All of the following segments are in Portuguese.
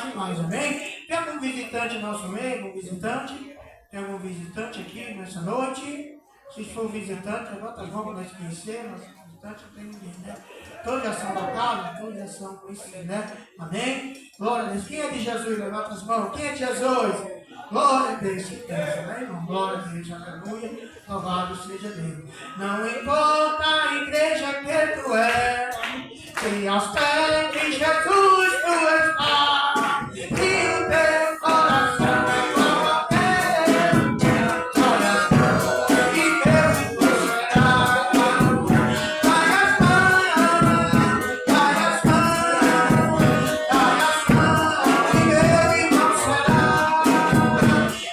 mais e mais, amém? Tem algum visitante no nosso meio? Algum visitante? Tem algum visitante aqui nessa noite? Se for visitante, levanta as mãos para nós conhecermos. Visitante não tem ninguém, né? Todos já são da casa, todos já são conhecidos, né? Amém? Glória a Deus. Quem é de Jesus? Levanta as mãos. Quem é de Jesus? Glória a Deus, certeza, né, irmão? Glória a Deus, aleluia. Louvado seja Deus. Não importa a igreja que tu és, se aos pés de Jesus tu estás, e o teu coração é igual a Deus. Olha as mãos e Deus te será. Dai as mãos, dai as mãos, dai as mãos, e Deus irmão será.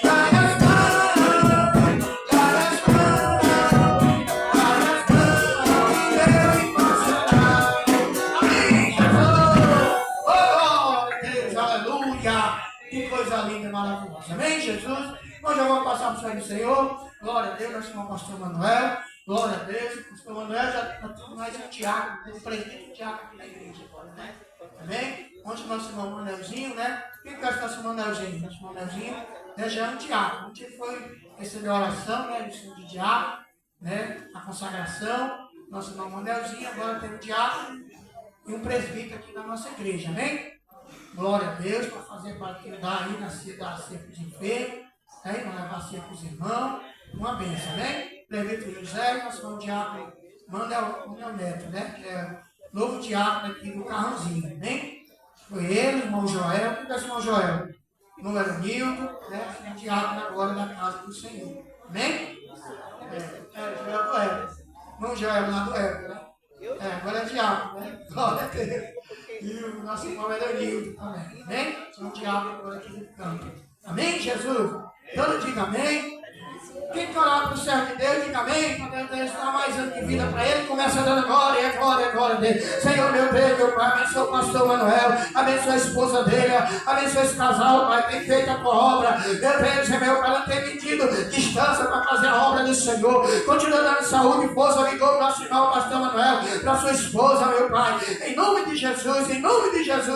Dai as mãos, dai as mãos, dai as mãos, e Deus irmão será. Amém, Jesus. Oh, glória a Deus, aleluia. Que coisa linda e maravilhosa. Amém, Jesus. Nós já vamos passar para o Senhor do Senhor. Glória a Deus, nós chamamos o pastor Manuel. Glória a Deus. O pastor Manuel já tem mais um diácono, um presbítero diácono aqui na igreja agora, né? Amém? Ontem nós chamamos o Manuelzinho, né? Quem que nós chamamos o Manuelzinho? Nós chamamos o Manuelzinho, né? Já é um diácono. Ontem foi receber a oração, né? Do de diácono, né? A consagração. Nós chamamos o Manuelzinho, agora tem um diácono e um presbítero aqui na nossa igreja, amém? Glória a Deus, para fazer parte da aí na ceia de enfermo, né? Para levar a ceia para os irmãos, uma bênção, amém? Presbítero José, nosso irmão diácono, manda o meu neto, né? Que é o novo diácono aqui do Carrãozinho, amém? Foi ele, o irmão Joel, quem é esse irmão Joel? Número Nildo, né? Que é diácono agora da casa do Senhor, amém? Joel do Éder. Irmão Joel lá do Éder, né? Agora é diácono, né? Glória a Deus. E o nosso irmão era Nildo também. Amém? São diácono agora aqui do campo. Amém, Jesus? Todo diga amém. Quem quer orar para o céu de Deus, diga amém. Para Deus dar mais anos de vida para ele. Começa dando glória, glória, glória a Deus. Senhor, meu Deus, meu Pai, abençoa o pastor Manuel. Abençoa a esposa dele. Abençoa esse casal, Pai. Tem feito a tua obra. Meu Deus, meu Pai, não tem medido distância para fazer a obra do Senhor. Continua dando saúde, força, vigor para nosso irmão, pastor Manuel. Para sua esposa, meu Pai. Em nome de Jesus,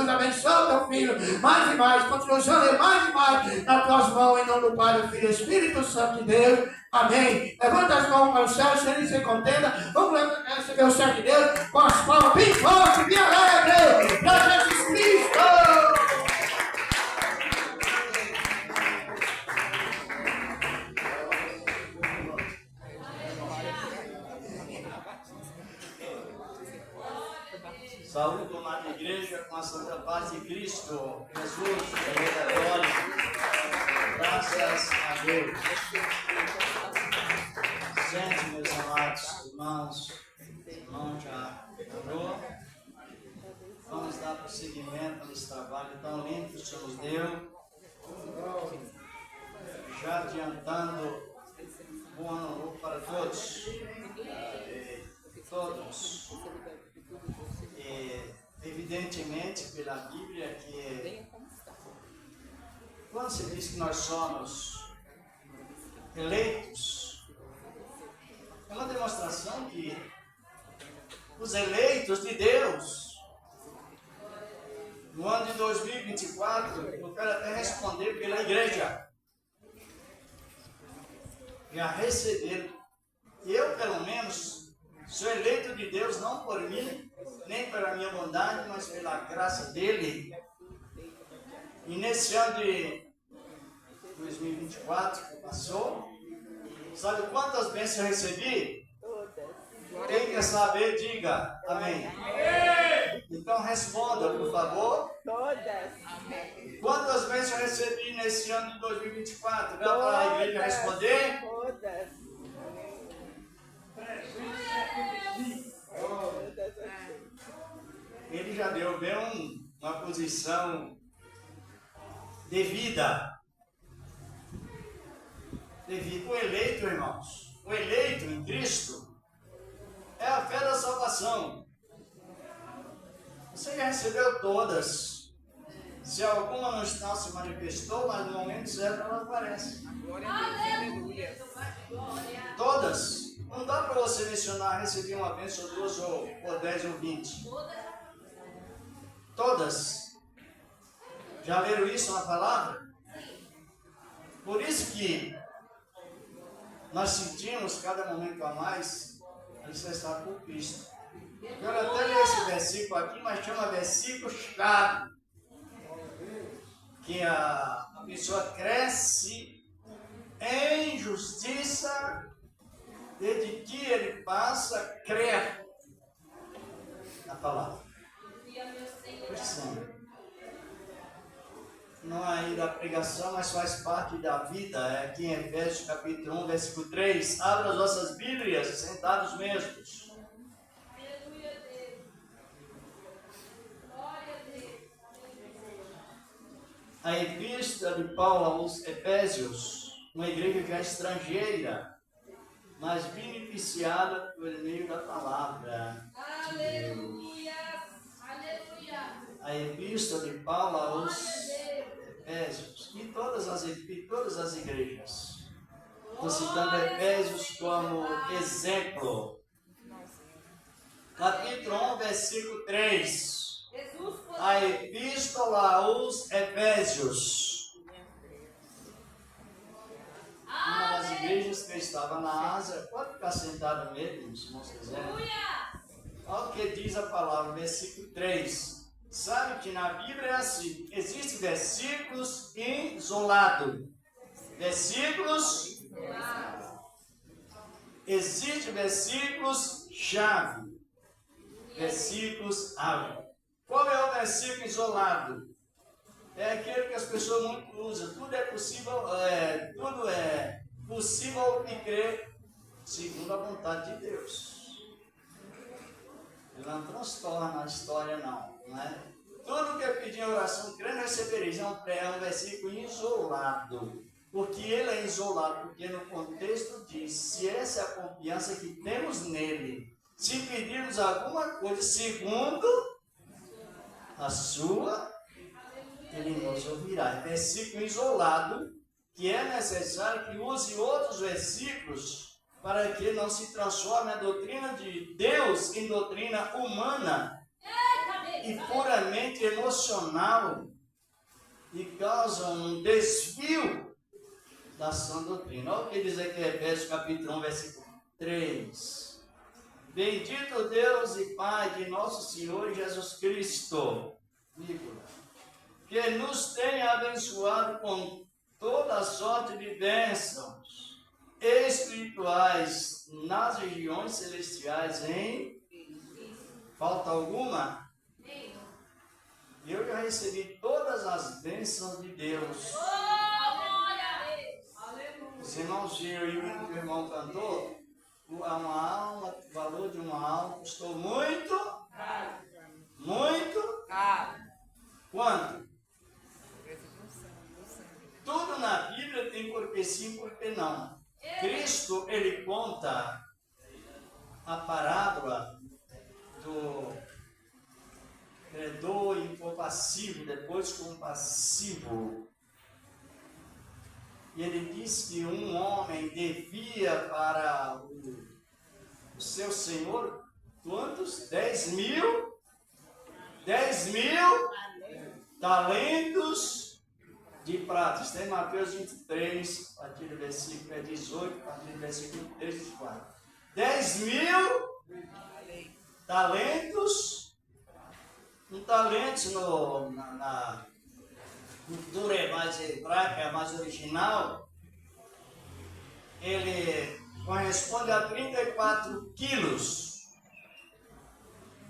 abençoa teu filho. Mais e mais. Continua usando ele mais e mais nas tuas mãos. Em nome do Pai, do Filho e Espírito Santo de Deus. Amém. Levanta as mãos para o céu, feliz e contenta. Vamos receber o céu de Deus com as palmas bem fortes, bem alegres. Para Jesus Cristo. Saúde, amada igreja, com a santa paz de Cristo. Jesus, da glória. Graças a Deus. Sente, meus amados irmãos. Irmão já orou. Vamos dar prosseguimento nesse trabalho tão lindo que o Senhor nos deu. Já adiantando, bom ano novo para todos. Todos. Evidentemente, pela Bíblia, que quando se diz que nós somos eleitos, é uma demonstração que os eleitos de Deus, no ano de 2024, eu quero até responder pela igreja, e a receber. Eu, pelo menos, sou eleito de Deus não por mim, nem pela minha bondade, mas pela graça dele. E nesse ano de 2024 que passou, sabe quantas bênçãos eu recebi? Quem quer saber, diga amém. Então responda, por favor. Quantas bênçãos eu recebi nesse ano de 2024? Dá para a igreja responder? Ele já deu bem uma posição devida. Devido o eleito, irmãos. O eleito em Cristo é a fé da salvação. Você já recebeu todas. Se alguma não se manifestou, mas no momento certo ela aparece. Aleluia. Todas. Não dá para você mencionar, recebi uma bênção, ou duas, ou 10 ou 20. Todas. Já leram isso na palavra? Por isso que nós sentimos cada momento a mais alicerçado por Cristo. Eu quero até ler esse versículo aqui, mas chama versículo-chave. Que a pessoa cresce em justiça desde que ele passa a crer na palavra. Sim. Não é aí da pregação, mas faz parte da vida. É aqui em Efésios capítulo 1, versículo 3. Abra as vossas Bíblias, sentados mesmos. A epístola de Paulo aos Efésios, uma igreja já estrangeira, mas beneficiada por meio da palavra de Deus. A epístola de Paulo aos Efésios e todas as igrejas. Estou citando Efésios como exemplo. Capítulo 1, versículo 3. A epístola aos Efésios. Uma das igrejas que estava na Ásia, pode ficar sentado mesmo, se não quiser. Olha o que diz a palavra, versículo 3. Sabe que na Bíblia é assim, existem versículos isolados. Versículos. Existem versículos-chave. Versículos-alvo. Qual é o versículo isolado? É aquele que as pessoas muito usam. Tudo é possível de crer segundo a vontade de Deus. Ele não transtorna a história, não é? Tudo que eu pedi em oração, crendo recebereis. É um versículo isolado. Porque ele é isolado, porque no contexto diz, se essa é a confiança que temos nele, se pedirmos alguma coisa segundo a sua, ele nos ouvirá. É versículo isolado, que é necessário que use outros versículos para que não se transforme a doutrina de Deus em doutrina humana e puramente emocional e causa um desvio da sã doutrina. Olha o que diz aqui Efésios capítulo 1, versículo 3. Bendito Deus e Pai de nosso Senhor Jesus Cristo, que nos tem abençoado com toda a sorte de bênçãos espirituais nas regiões celestiais em... Falta alguma? Eu já recebi todas as bênçãos de Deus. Os irmãos viram aí o que o irmão cantou? Uma alma, o valor de uma alma custou muito? Muito? Quanto? Tudo na Bíblia tem porquê sim, porquê não. Cristo, ele conta a parábola do credor incompassivo, depois compassivo. E ele diz que um homem devia para o seu senhor, quantos? 10 mil talentos de prata. Está em Mateus 23, a partir do versículo 18, a partir do versículo 3 e 4. 10 mil talentos, um talento na cultura hebraica mais original, ele corresponde a 34 quilos.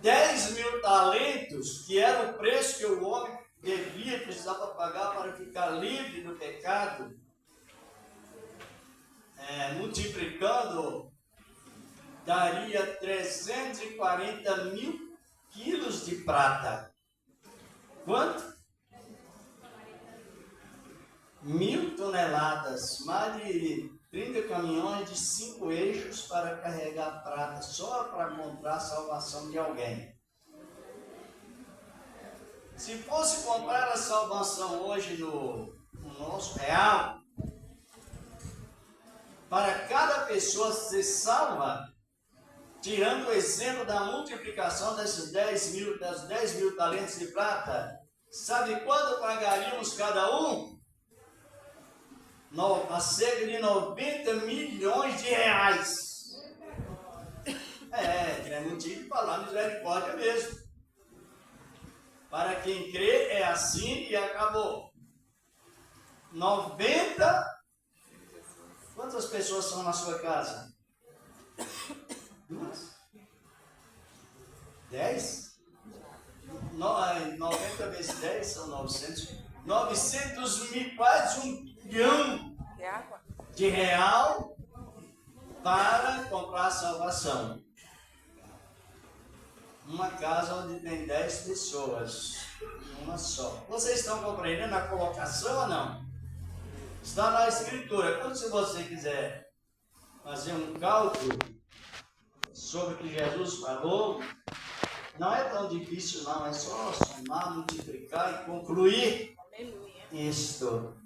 10 mil talentos, que era o preço que o homem precisava pagar para ficar livre do pecado, multiplicando, daria 340 mil quilos de prata. Quanto? 1.000 toneladas, mais de 30 caminhões de 5 eixos para carregar prata, só para comprar a salvação de alguém. Se fosse comprar a salvação hoje no nosso real, para cada pessoa ser salva, tirando o exemplo da multiplicação desses 10 mil talentos de prata, Sabe quanto pagaríamos cada um? A cerca de 90 milhões de reais. É motivo de falar misericórdia mesmo. Para quem crê é assim e acabou. 90. Quantas pessoas são na sua casa? 2? 10? 90 vezes 10 são 900. 900 mil, quase 1 bilhão de real para comprar a salvação. Uma casa onde tem 10 pessoas, uma só. Vocês estão compreendendo a colocação ou não? Está na Escritura. Quando se você quiser fazer um cálculo sobre o que Jesus falou, não é tão difícil não, é só somar, multiplicar e concluir isto.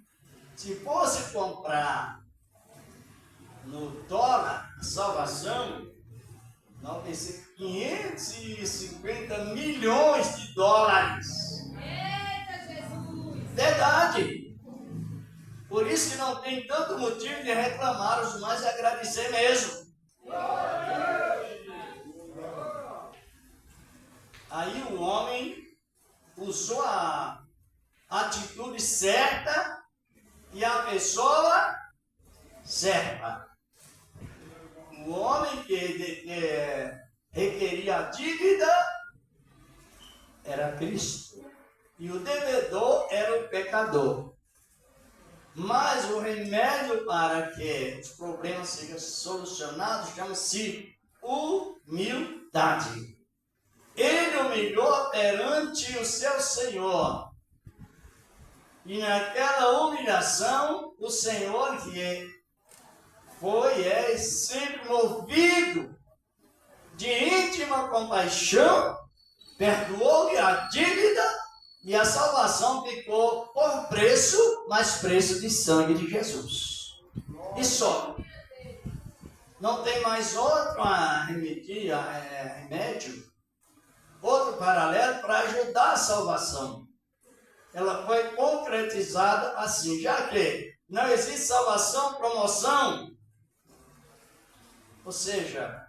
Se fosse comprar no dólar a salvação, não tem 550 milhões de dólares. Eita, Jesus! Verdade. Por isso que não tem tanto motivo de reclamar, os mais agradecer mesmo. Aí o homem usou a atitude certa e a pessoa certa. O homem que requeria a dívida era Cristo. E o devedor era o pecador. Mas o remédio para que os problemas sejam solucionados chama-se humildade. Ele humilhou perante o seu Senhor. E naquela humilhação, o Senhor que é sempre movido de íntima compaixão, perdoou-lhe a dívida e a salvação ficou por preço, mas preço de sangue de Jesus. E só. Não tem mais outro remédio, outro paralelo para ajudar a salvação. Ela foi concretizada assim, já que não existe salvação, promoção, ou seja,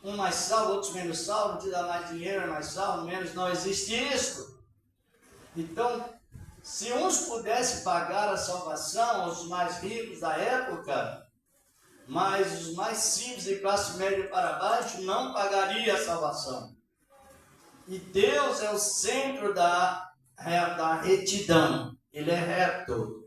um mais salvo, outros menos salvo, te dá mais dinheiro, é mais salvo, menos, não existe isso. Então, se uns pudessem pagar a salvação, os mais ricos da época, mas os mais simples de classe média para baixo não pagariam a salvação. E Deus é o centro da retidão, Ele é reto.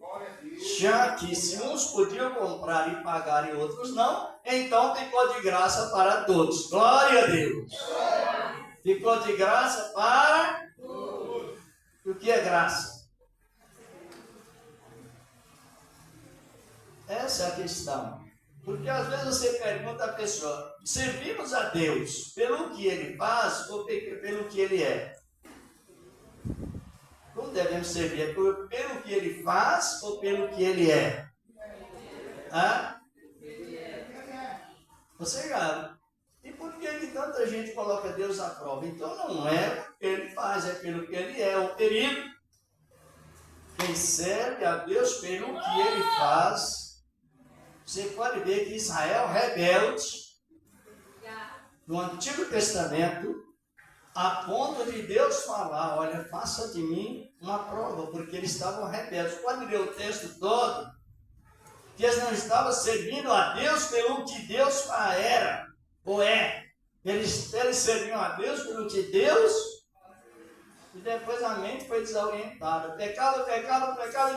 Já que se uns podiam comprar e pagar e outros não, então ficou de graça para todos. Glória a Deus! Ficou de graça para todos. O que é graça? Essa é a questão. Porque às vezes você pergunta à pessoa, servimos a Deus pelo que Ele faz ou pelo que Ele é? Como devemos servir? Pelo que Ele faz ou pelo que Ele é? Hã? Você já... E por que tanta gente coloca Deus à prova? Então não é pelo que Ele faz, é pelo que Ele é. O perigo. Quem serve a Deus pelo que Ele faz... Você pode ver que Israel rebelde, no Antigo Testamento, a ponto de Deus falar, olha, faça de mim uma prova, porque eles estavam rebeldes. Pode ler o texto todo, que eles não estavam servindo a Deus pelo que Deus era, ou é. Eles serviam a Deus pelo que Deus, e depois a mente foi desorientada. Pecado,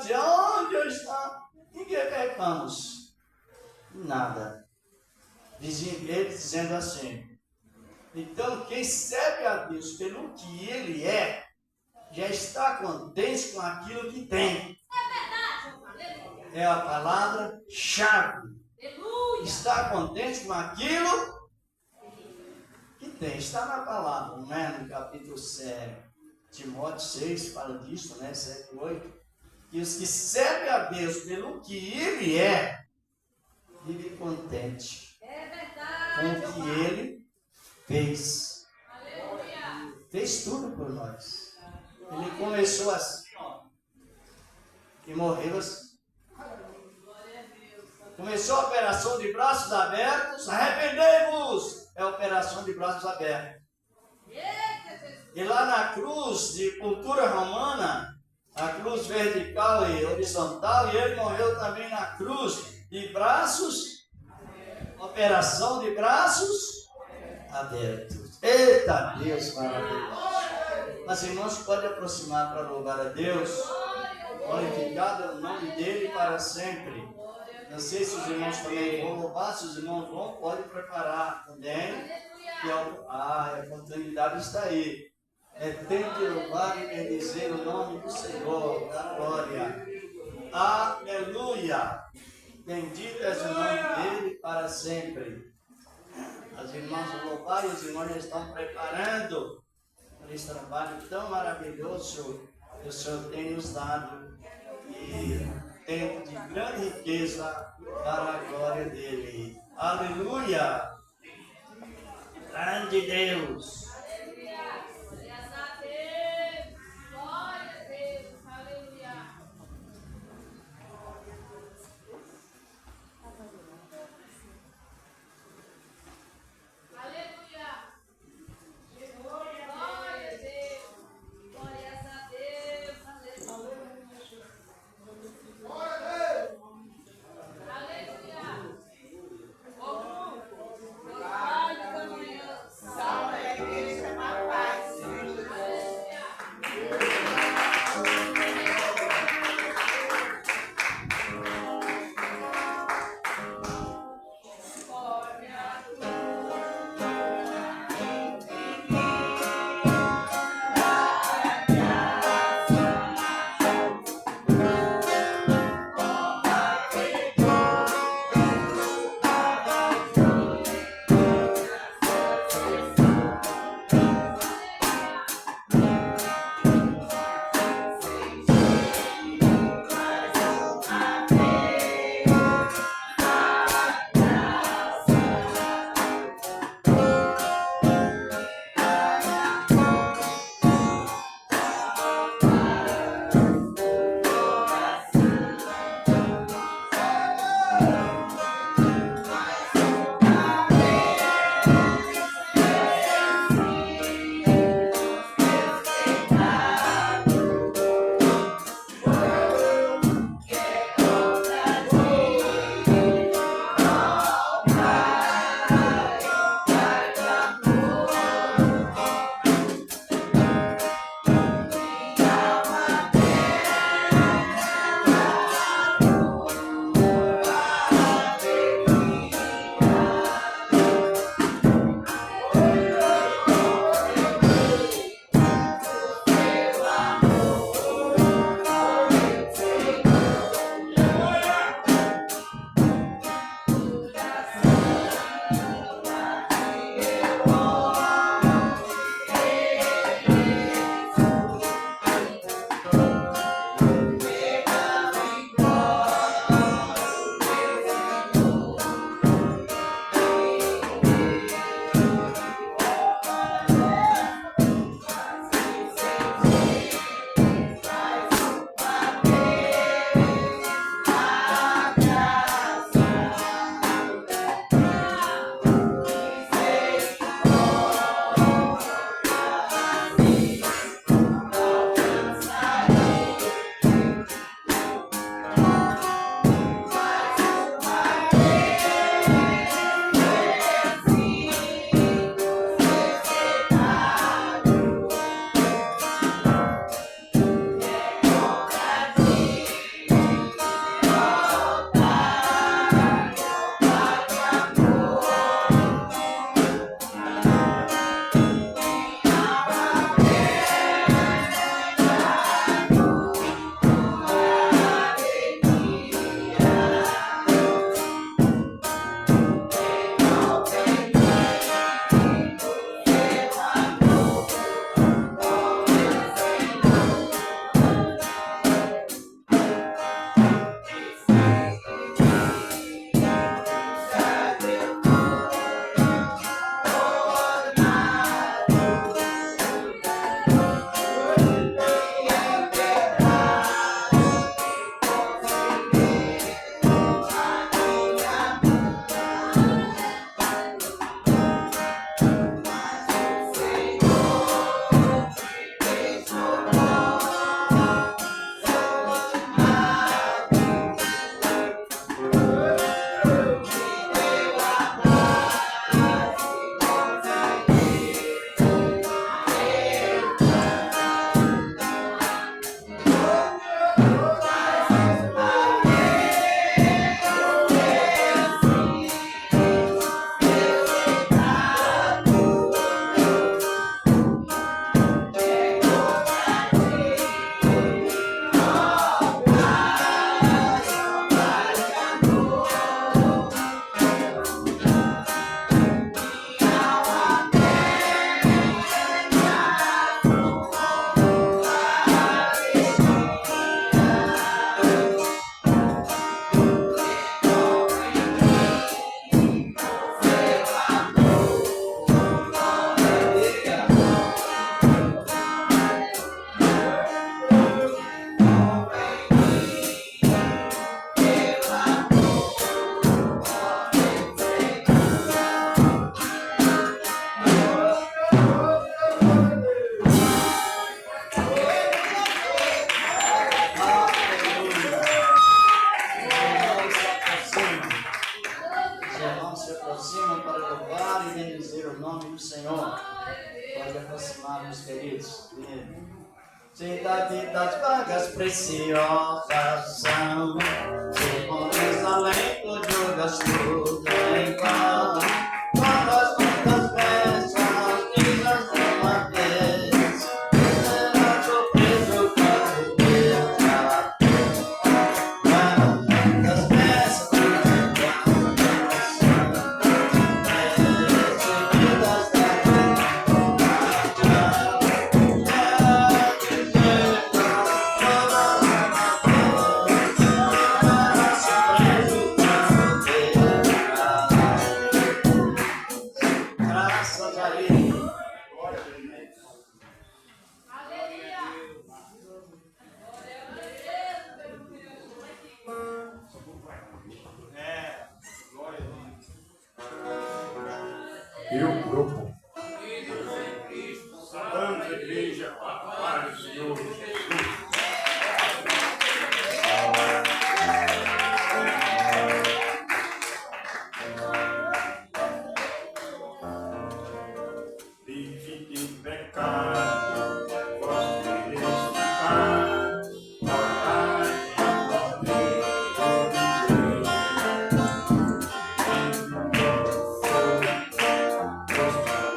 de onde está? Em que pecamos? Nada. Ele dizendo assim. Então, quem serve a Deus pelo que Ele é, já está contente com aquilo que tem. É a palavra-chave. Está contente com aquilo que tem. Está na palavra, não é? No capítulo 7, Timóteo 6, fala disso, né? 7 e 8. Que os que servem a Deus pelo que Ele é, vive contente com o que Ele fez. Fez tudo por nós. Ele começou assim, ó, e morreu assim. Começou a operação de braços abertos, arrependei-vos! É a operação de braços abertos. E lá na cruz de cultura romana, a cruz vertical e horizontal, e ele morreu também na cruz de braços, operação de braços abertos. Eita Deus maravilhoso! Mas irmãos, pode aproximar para louvar a Deus, glorificado é o nome dele para sempre. Não sei se os irmãos também vão louvar, se os irmãos vão, pode preparar também. Que a oportunidade está aí. É tempo de louvar e bendizer o nome do Senhor, da glória. Aleluia! Bendito és o nome dele para sempre. As irmãs vão louvar e os irmãos já estão preparando para esse trabalho tão maravilhoso que o Senhor tem nos dado. E tempo de grande riqueza para a glória dele. Aleluia! Grande Deus! Graças a Deus. Glória a Deus. Aleluia. Aleluia. Glória a Deus. Glórias a Deus. Aleluia. Aleluia. Ô, Bruno. Boa tarde, da manhã. Salve a igreja. se aproximam para louvar e bendizer o nome do Senhor. Pode aproximar, meus queridos. Das vagas preciosas são, se conduz além do judas tudo em vão. Quando as muitas bênçãos digas uma vez, será surpreso quando Deus já das bênçãos graças a Ele. Aleluia. E o grupo. Santa Igreja, paz do Senhor Jesus. Vive em pecado, vós quereis ficar, orai e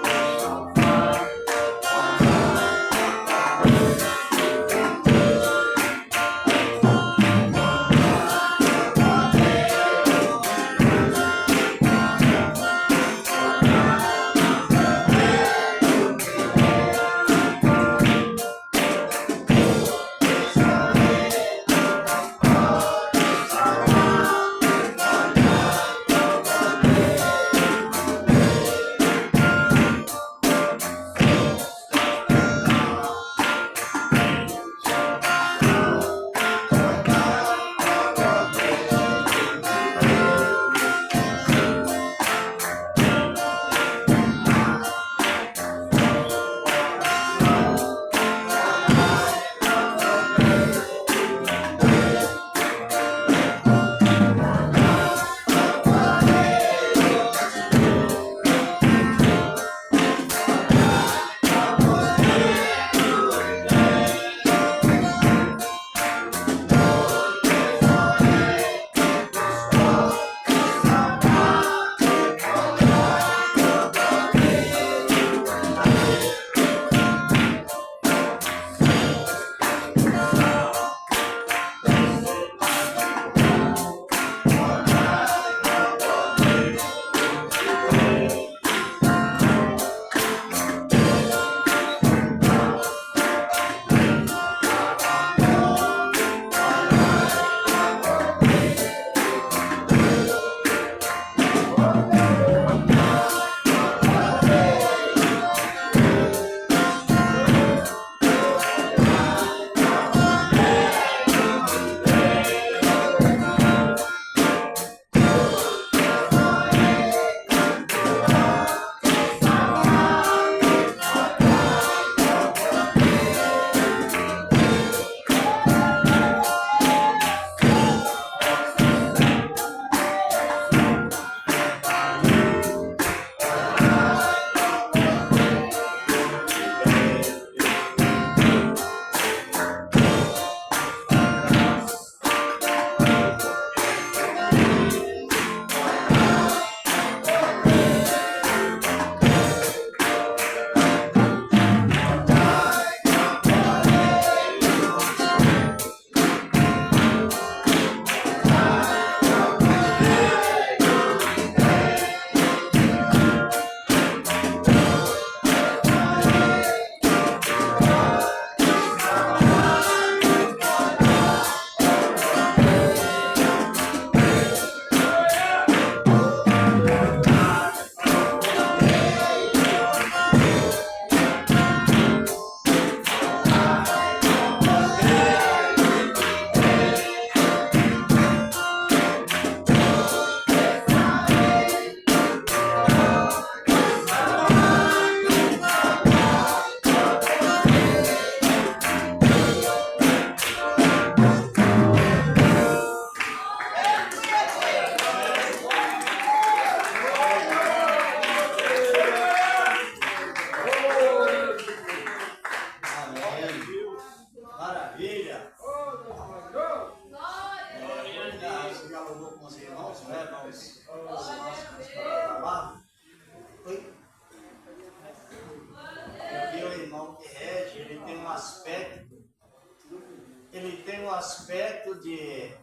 aspecto de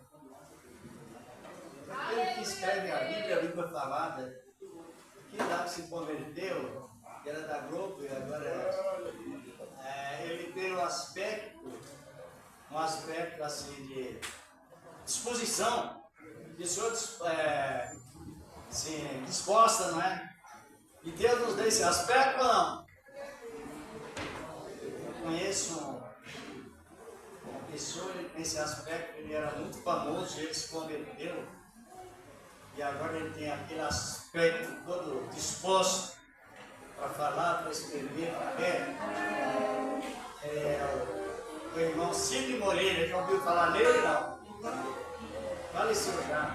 aquele que escreve a Bíblia, a língua falada, que lá que se converteu, que era da Globo e agora ele tem um aspecto assim de disposição, pessoas assim, disposta, não é? E Deus nos dá esse aspecto ou não? Eu conheço uma pessoa nesse aspecto, ele era muito famoso, ele se converteu e agora ele tem aquele aspecto todo disposto para falar, para escrever, o irmão Cid Moreira, já ouviu falar nele? Não? Faleceu já.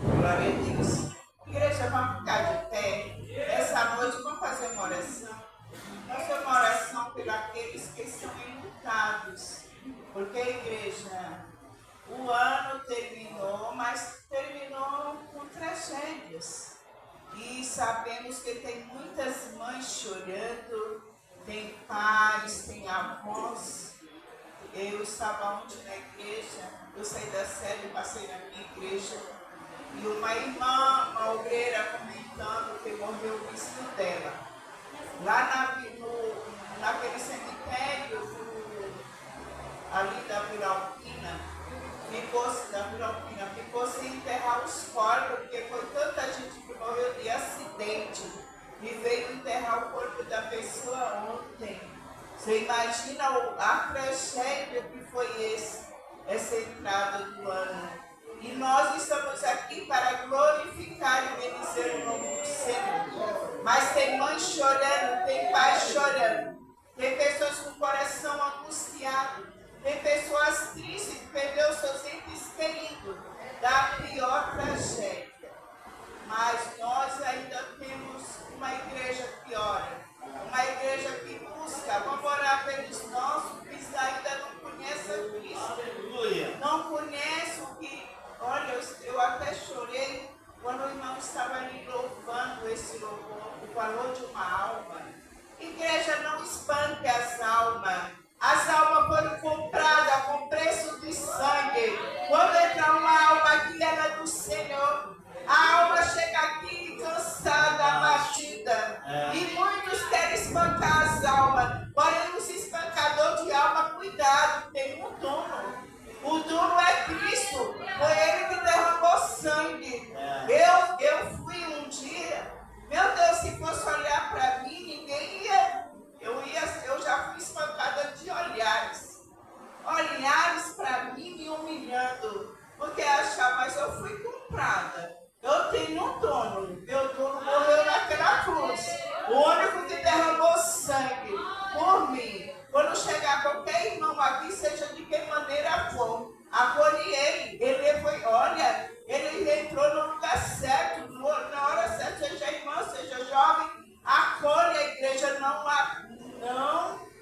Glória a Deus. Igreja, vamos ficar de pé. Essa noite vamos fazer uma oração. Vamos fazer uma oração por aqueles que são enlutados. Porque, igreja, o ano terminou, mas terminou com tragédias. E sabemos que tem muitas mães chorando, tem pais, tem avós. Eu estava ontem na igreja, eu saí da sede, passei na minha igreja, e uma irmã, uma obreira, comentando que morreu o bispo dela. Lá naquele cemitério ali da Vila Alpina, ficou sem enterrar os corpos, porque foi tanta gente que morreu de acidente e veio enterrar o corpo da pessoa ontem. Você imagina a tragédia que foi essa entrada do ano. E nós estamos aqui para glorificar e bendizer o nome do Senhor. Mas tem mães chorando, tem pais chorando, tem pessoas com o coração angustiado, tem pessoas tristes que perderam seus entes queridos da pior tragédia. Mas nós ainda temos uma igreja que ora, uma igreja que busca. Vamos orar pelos nossos que ainda não conhecem Cristo. Aleluia. Não conhecem o que. Olha, eu até chorei quando o irmão estava ali louvando esse louvor, o valor de uma alma. Igreja, não espanque as almas. As almas foram compradas com preço de sangue. Quando entrar uma alma aqui, ela é do Senhor. A alma chega aqui cansada, abatida. E muitos querem espancar as almas. Porém, os espancadores de alma, cuidado, tem um dono. O dono é Cristo. Foi Ele que derramou sangue. Eu fui um dia. Meu Deus, se fosse olhar para mim, ninguém ia. Eu já fui espancada de olhares. Olhares para mim me humilhando. Porque achar, mas eu fui comprada. Eu tenho um dono. Meu dono morreu naquela cruz. O único que derramou sangue por mim. Quando chegar qualquer irmão aqui, seja de que maneira for, acolhe ele. Ele foi, olha, ele entrou no lugar certo, na hora certa, seja irmão, seja jovem, acolhe a igreja, não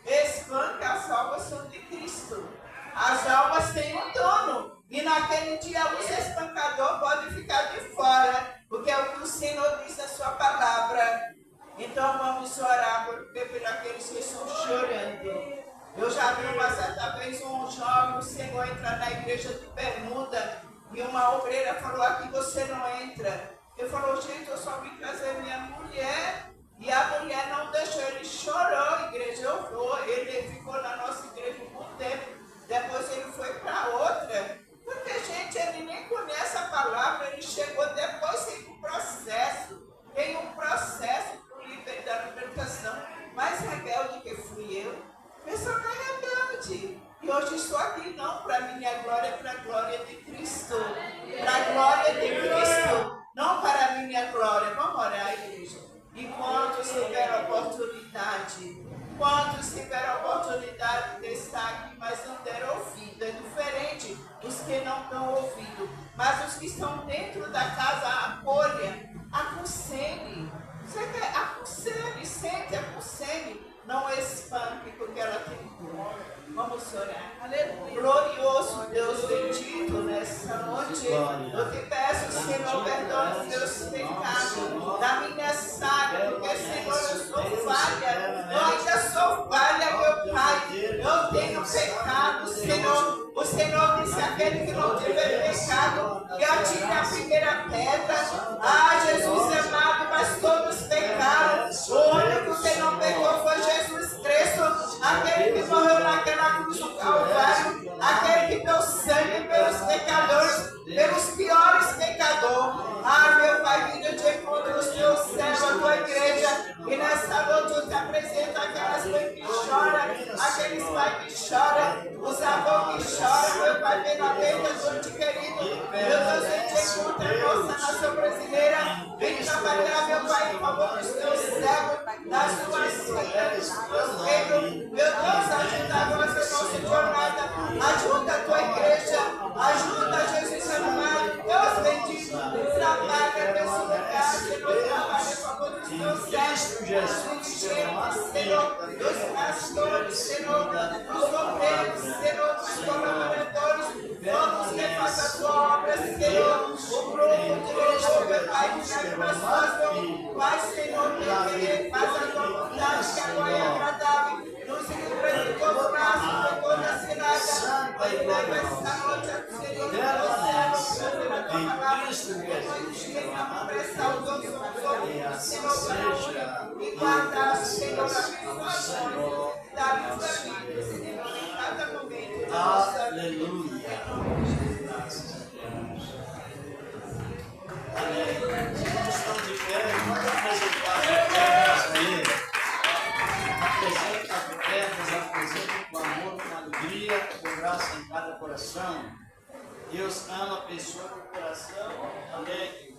espanca a salvação de Cristo. As almas têm um dono. E naquele dia os espancadores podem ficar de fora, porque é o que o Senhor diz na sua palavra. Então vamos orar por aqueles que estão chorando. Eu já vi uma certa vez um jovem, o Senhor entrar na igreja de bermuda, e uma obreira falou, aqui você não entra. Ele falou, gente, eu só vim trazer minha mulher, e a mulher não deixou, ele chorou, igreja, eu vou. Ele ficou na nossa igreja por um tempo, depois ele foi para outra. Porque, gente, ele nem conhece a palavra, ele chegou depois, tem um processo. Tem um processo da libertação. Mais rebelde que fui eu. Eu sou mais rebelde. E hoje estou aqui não para minha glória, para a glória de Cristo. Para a glória de Cristo. Não para a minha glória. Vamos orar, igreja. E quantos tiveram oportunidade? Quantos tiveram oportunidade de estar aqui, mas não deram ouvido? É diferente dos que não estão ouvindo. Mas os que estão dentro da casa, acolha, aconselhe. Você quer? Aconselhe, sente, aconselhe. Não espanque, porque ela tem cura. Vamos orar. Aleluia. Glorioso Deus bendito nessa noite. Eu te peço, Senhor, perdoa os meus pecados da minha saga, porque, Senhor, eu sou falha. Eu ainda sou falha, meu Pai. Eu tenho pecado, Senhor. Senhor disse, aquele que não tiver pecado, que atire a primeira pedra. Ah, Jesus amado, mas todos pecaram. O único que não pecou foi Jesus Cristo, aquele que morreu naquela cruz do Calvário, aquele que deu sangue pelos pecadores, pelos piores pecadores. Ah, meu Pai, vinha de encontro os teus servos, a tua igreja, e nessa noite eu te apresento aquelas mães que choram, aqueles pais que choram, os avós que choram, meu Pai, vem na beira do noite querido. Meu Deus, vem te encontro a nossa nação brasileira, vem trabalhar, meu Pai, em favor dos teus servos, das tuas filhas, dos filhos. Meu Deus, ajuda a nossa jornada, ajuda a tua igreja, ajuda Jesus amado, Deus bendito, trabalha nesse lugar, Senhor, trabalha em favor dos teus servos, Senhor, dos pastores, Senhor, dos obreiros, Senhor, dos colaboradores, todos que façam a tua obra, Senhor, o grupo de louvor, meu Pai, que já transformou, Pai, Senhor, faz a tua vontade, que agora é agradável, nos livra de todo o braço, de toda a cilada, Pai, leva esta noite a Senhor, em Cristo Jesus, apressar os outros Senhor, e guardar, Senhor, abençoações, dar-nos a vida, Senhor, em cada momento da nossa vida. Aleluia. Amém. Estamos de pé, vamos apresentar as ofertas aí. Apresenta as ofertas, apresenta com amor, com alegria, com graça em cada coração. Deus ama a pessoa com o coração alegre.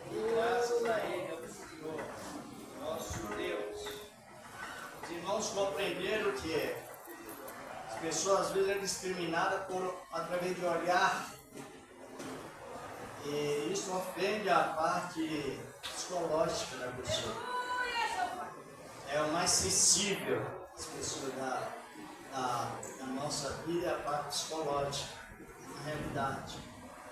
E graças a Ele, ao Senhor, nosso Deus. Os irmãos compreenderam que as pessoas às vezes são discriminadas através de olhar. E isso ofende a parte psicológica da pessoa. É o mais sensível das pessoas da nossa vida, é a parte psicológica, na realidade.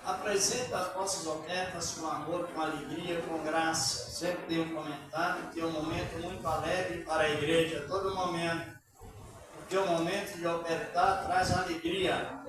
Apresenta as nossas ofertas com amor, com alegria, com graça. Sempre tem um comentário, tem um momento muito alegre para a igreja, a todo momento. Porque o momento de ofertar traz alegria.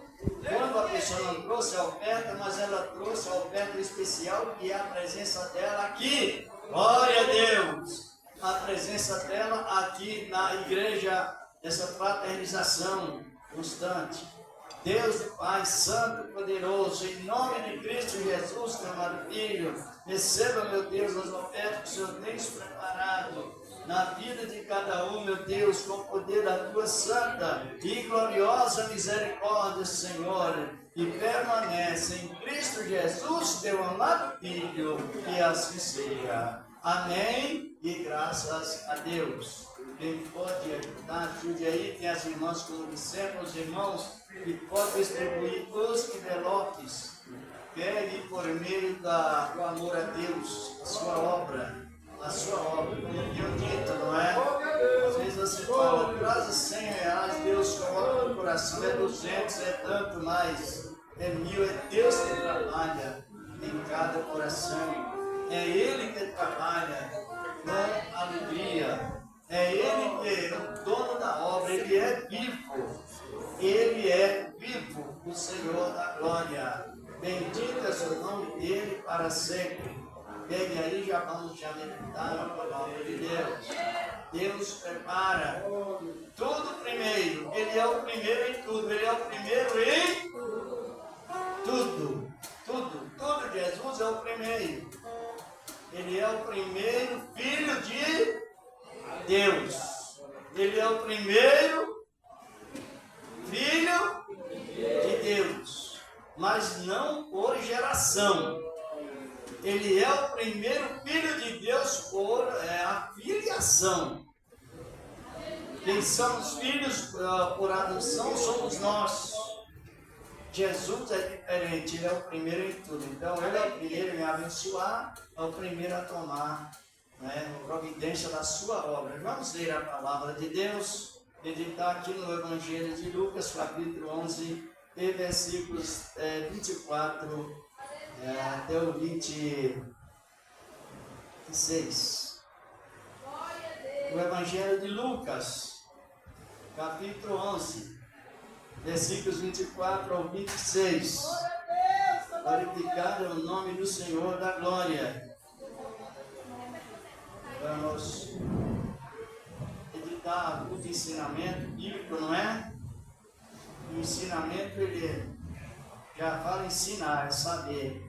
Quando a pessoa não trouxe a oferta, mas ela trouxe a oferta especial, que é a presença dela aqui. Glória a Deus! A presença dela aqui na igreja, essa fraternização constante. Deus Pai Santo e Poderoso, em nome de Cristo Jesus, meu amado Filho, receba, meu Deus, as ofertas que o Senhor tem preparado na vida de cada um, meu Deus, com o poder da tua santa e gloriosa misericórdia, Senhor, e permanece em Cristo Jesus, teu amado Filho, e assim seja. Amém e graças a Deus. Quem pode ajudar, ajude aí, tem as irmãs, como dissemos, os irmãos, que podem distribuir os envelopes. Pegue por meio do amor a Deus, a sua obra, como eu dito, não é? Às vezes você fala, traz 100 reais, Deus coloca no coração, é 200, é tanto mais, é 1000, é Deus que trabalha em cada coração. É Ele que trabalha com alegria. É Ele que é o dono da obra. Ele é vivo. Ele é vivo, o Senhor da glória. Bendito é o nome dEle para sempre. Pegue aí, já vamos já meditar na palavra de Deus. Deus prepara tudo primeiro. Ele é o primeiro em tudo. Ele é o primeiro em tudo. Tudo. Jesus é o primeiro. Ele é o primeiro Filho de Deus. Ele é o primeiro Filho de Deus. Mas não por geração. Ele é o primeiro Filho de Deus por a filiação. Quem somos filhos por adoção somos nós. Jesus é diferente, Ele é o primeiro em tudo. Então, Ele é o primeiro em abençoar, é o primeiro a tomar providência da sua obra. Vamos ler a palavra de Deus, meditar aqui no Evangelho de Lucas, capítulo 11, e versículos 24 até o 26. O Evangelho de Lucas, capítulo 11. versículos 24 ao 26. Glorificado é o nome do Senhor da glória. Vamos editar o ensinamento bíblico, não é? O ensinamento, ele já fala ensinar, é saber.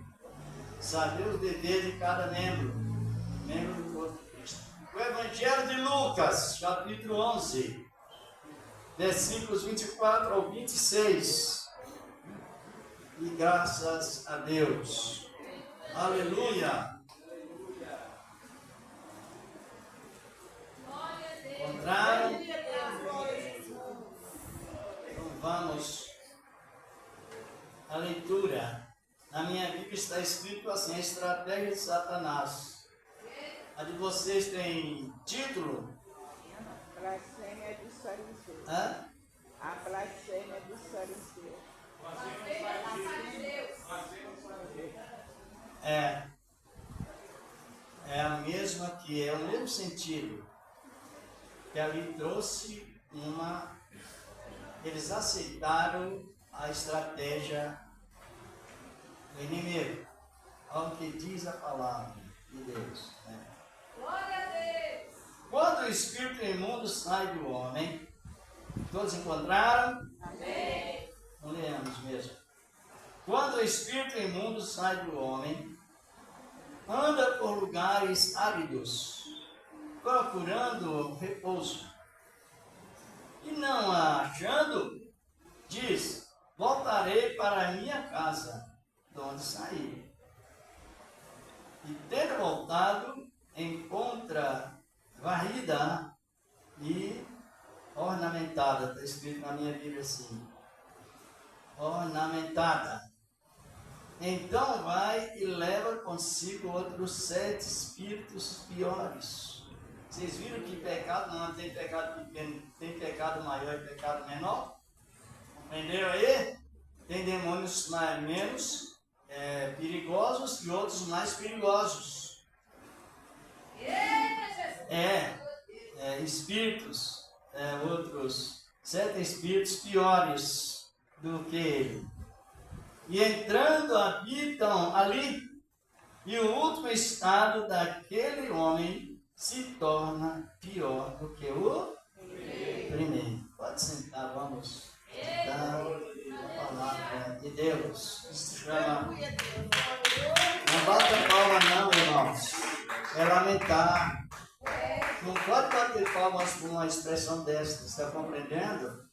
Saber os deveres de cada membro do corpo de Cristo. O Evangelho de Lucas, capítulo 11, versículos 24 ao 26. E graças a Deus. Aleluia. Encontraram? Então vamos à leitura. Na minha Bíblia está escrito assim: a estratégia de Satanás. A de vocês tem título? Blasfêmia dos fariseus. Hã? A blasfêmia dos fariseus. É a mesma que é o mesmo sentido. Que ali trouxe eles aceitaram a estratégia do inimigo. Ao que diz a palavra de Deus. Né? Glória a Deus. Quando o espírito imundo sai do homem, todos encontraram? Amém. Não lemos mesmo. Quando o espírito imundo sai do homem, anda por lugares áridos, procurando repouso. E não a achando, diz: voltarei para a minha casa, de onde saí. E tendo voltado, encontra varrida e ornamentada. Está escrito na minha Bíblia assim: ornamentada. Então vai e leva consigo outros 7 espíritos piores. Vocês viram que pecado não tem pecado pequeno, tem pecado maior e pecado menor? Entenderam aí? Tem demônios menos perigosos e outros mais perigosos. Espíritos, outros 7 espíritos piores do que ele. E entrando habitam ali, e o último estado daquele homem se torna pior do que o primeiro. Pode sentar, vamos dar a palavra de Deus. Isso se chama. Não bata palma não, irmãos. É lamentar. Não pode bater palmas por uma expressão dessa. Está compreendendo?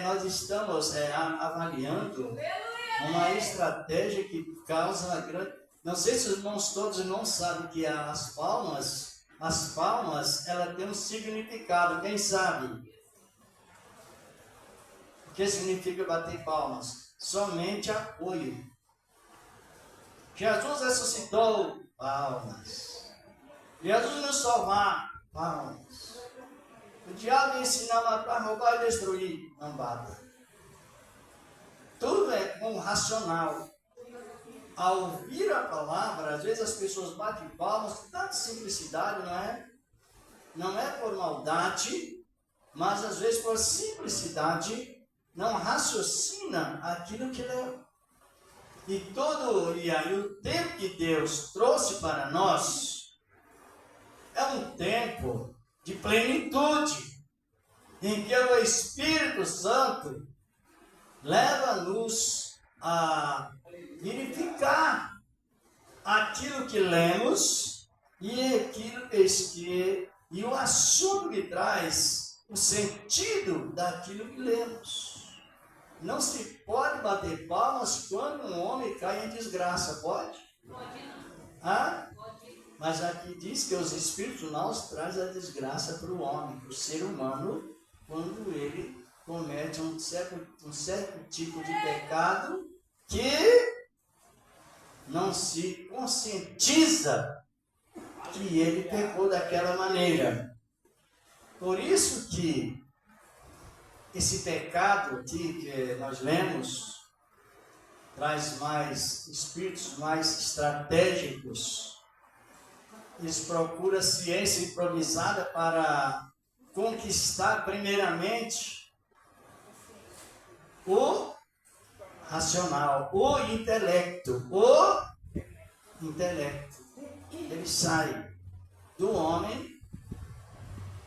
Nós estamos avaliando uma estratégia que causa uma grande... Não sei se os irmãos todos não sabem que as palmas, ela tem um significado. Quem sabe? O que significa bater palmas? Somente apoio. Jesus ressuscitou, palmas. Jesus nos salvar, palmas. O diabo ensina a matar, roubar e destruir, não bata. Tudo é com racional. Ao ouvir a palavra, às vezes as pessoas batem palmas com tanta simplicidade, não é? Não é por maldade, mas às vezes por simplicidade, não raciocina aquilo que leu. E aí o tempo que Deus trouxe para nós é um tempo de plenitude, em que o Espírito Santo leva-nos a verificar aquilo que lemos e o assunto que traz o sentido daquilo que lemos. Não se pode bater palmas quando um homem cai em desgraça, pode? Pode não. Mas aqui diz que os espíritos maus trazem a desgraça para o homem, para o ser humano, quando ele comete um certo tipo de pecado que não se conscientiza que ele pecou daquela maneira. Por isso que esse pecado aqui que nós lemos traz mais espíritos mais estratégicos. Eles procuram ciência improvisada para conquistar primeiramente o racional, o intelecto. O intelecto. Ele sai do homem,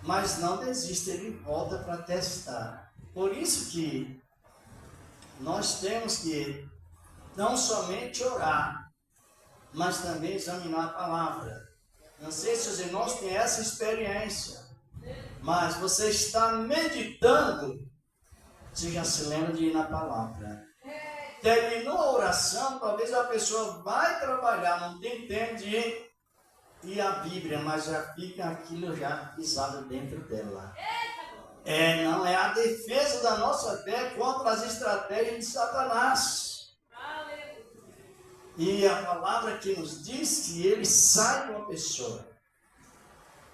mas não desiste, ele volta para testar. Por isso que nós temos que não somente orar, mas também examinar a palavra. Não sei se os irmãos têm essa experiência, mas você está meditando, você já se lembra de ir na palavra. Terminou a oração, talvez a pessoa vai trabalhar, não tem tempo de ir à Bíblia, mas já fica aquilo já pisado dentro dela. Não é a defesa da nossa fé contra as estratégias de Satanás. E a palavra que nos diz que ele sai de uma pessoa,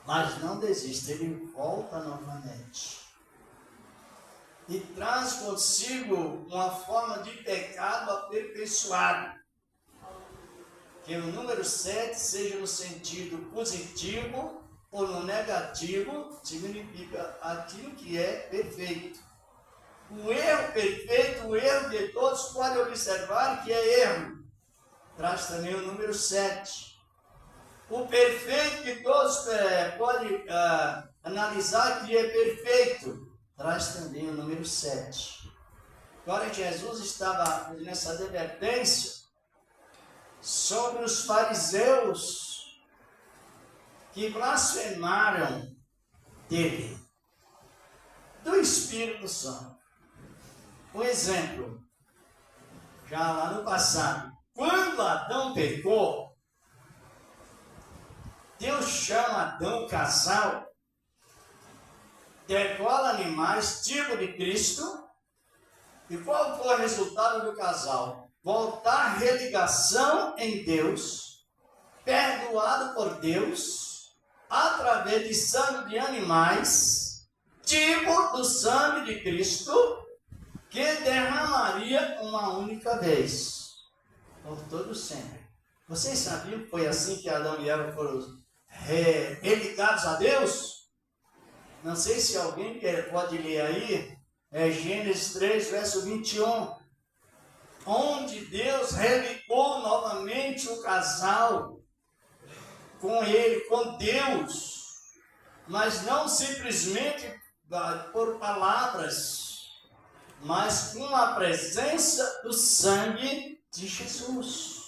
mas não desiste, ele volta novamente. E traz consigo uma forma de pecado aperfeiçoado. Que o número 7 seja no sentido positivo ou no negativo, significa aquilo que é perfeito. O erro perfeito, o erro que todos podem observar que é erro, traz também o número 7. O perfeito que todos podem analisar que é perfeito, traz também o número 7. Agora Jesus estava fazendo essa advertência sobre os fariseus que blasfemaram dele, do Espírito Santo. Um exemplo, já lá no passado, quando Adão pecou, Deus chama Adão casal, degola animais, tipo de Cristo, e qual foi o resultado do casal? Voltar religação em Deus, perdoado por Deus, através de sangue de animais, tipo do sangue de Cristo, que derramaria uma única vez, por todo sempre. Vocês sabiam que foi assim que Adão e Eva foram religados a Deus? Não sei se alguém pode ler aí, Gênesis 3, verso 21. Onde Deus religou novamente o casal com ele, com Deus, mas não simplesmente por palavras, mas com a presença do sangue de Jesus.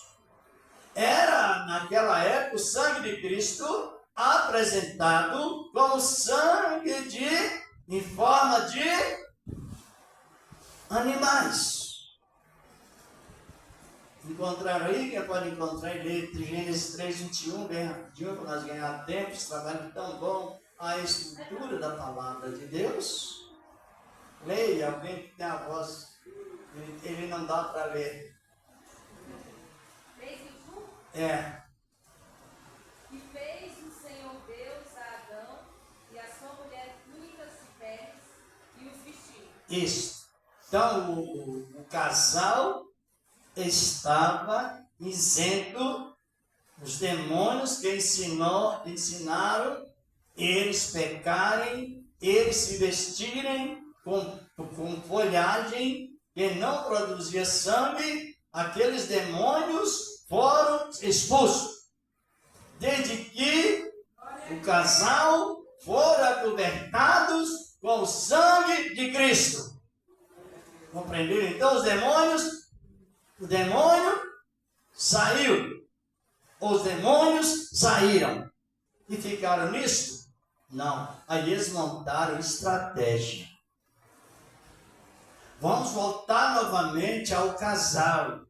Era, naquela época, o sangue de Cristo apresentado como sangue em forma de animais. Encontraram aí? Quem pode encontrar e ler Gênesis 3, 21, bem rapidinho, para nós ganhar tempo, esse trabalho tão bom, a estrutura da palavra de Deus. Leia, alguém que tem a voz, ele não dá para ler. 3, 21? É. E fez o Senhor Deus a Adão e a sua mulher túnicas de peles e os vestiu. Isso. Então, o casal estava isento dos demônios que ensinaram eles pecarem, eles se vestirem com folhagem que não produzia sangue. Aqueles demônios foram expulsos. Desde que o casal foram acobertados com o sangue de Cristo. Compreenderam? Então o demônio saiu, os demônios saíram e ficaram nisso? Não, aí eles montaram estratégia. Vamos voltar novamente ao casal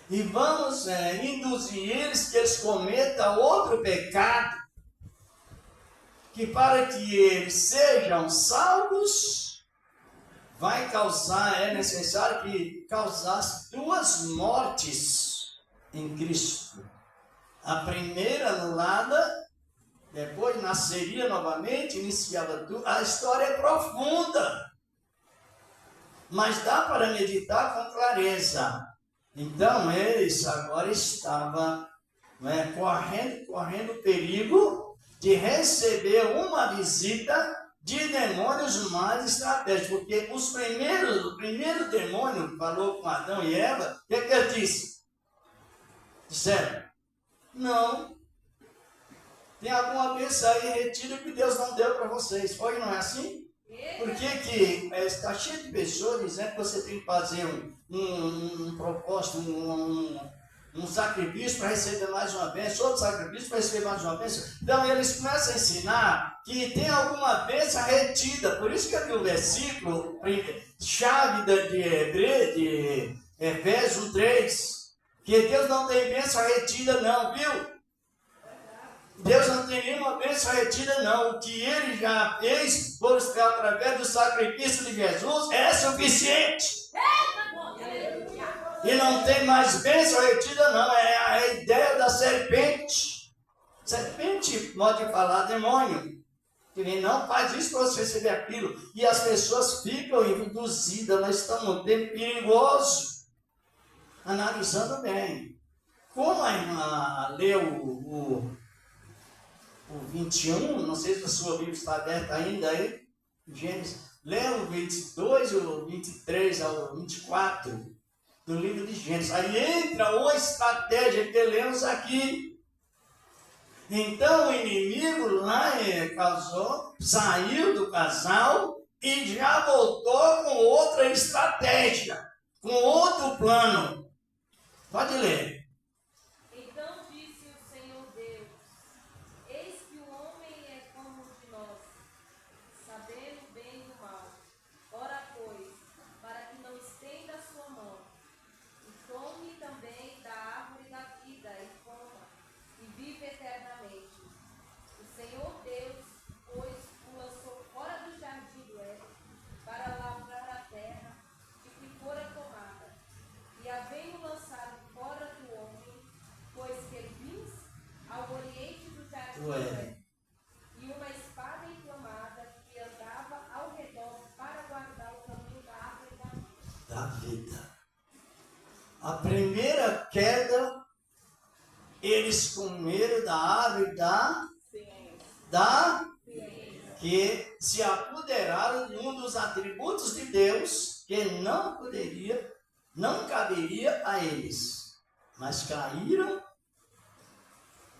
e vamos induzir eles que eles cometam outro pecado, que para que eles sejam salvos, é necessário que causasse 2 mortes em Cristo. A primeira anulada, depois nasceria novamente, iniciava tudo. A história é profunda, mas dá para meditar com clareza. Então eles agora estavam correndo perigo de receber uma visita de demônios mais estratégicos, porque o primeiro demônio falou com Adão e Eva, o que ele disse? Disseram, não, tem alguma bênção aí retida que Deus não deu para vocês. Foi, não é assim? Por que está cheio de pessoas dizendo que você tem que fazer um propósito, um sacrifício para receber mais uma bênção, outro sacrifício para receber mais uma bênção? Então eles começam a ensinar que tem alguma bênção retida. Por isso que aqui o versículo, chave de Efésios 3, que Deus não tem bênção retida não, viu? Deus não tem nenhuma bênção retida não. O que Ele já fez através do sacrifício de Jesus é suficiente. E não tem mais bênção retida não. É a ideia da serpente. Serpente pode falar demônio. Que não faz isso para você receber aquilo. E as pessoas ficam induzidas. Nós estamos num tempo perigoso. Analisando bem. Como a irmã leu o 21, não sei se a sua Bíblia está aberta ainda aí, Gênesis, leia o 22, o 23 ao 24 do livro de Gênesis. Aí entra uma estratégia que lemos aqui. Então o inimigo lá saiu do casal e já voltou com outra estratégia, com outro plano. Pode ler. Então disse o Senhor Deus: eis que o homem é como um de nós, sabendo o bem e o mal. Ora, pois, para que não estenda a sua mão, e tome também da árvore da vida, e coma, e vive eternamente. O Senhor Deus, pois, o lançou fora do jardim do Éden, para lavrar a terra de que fora tomada. E havendo lançado fora do homem, pois querubins ao oriente do jardim do Éden, e uma espada inflamada que andava ao redor para guardar o caminho da árvore Da vida. A primeira queda, eles comeram da árvore que se apoderaram de um dos atributos de Deus que não caberia a eles. Mas caíram,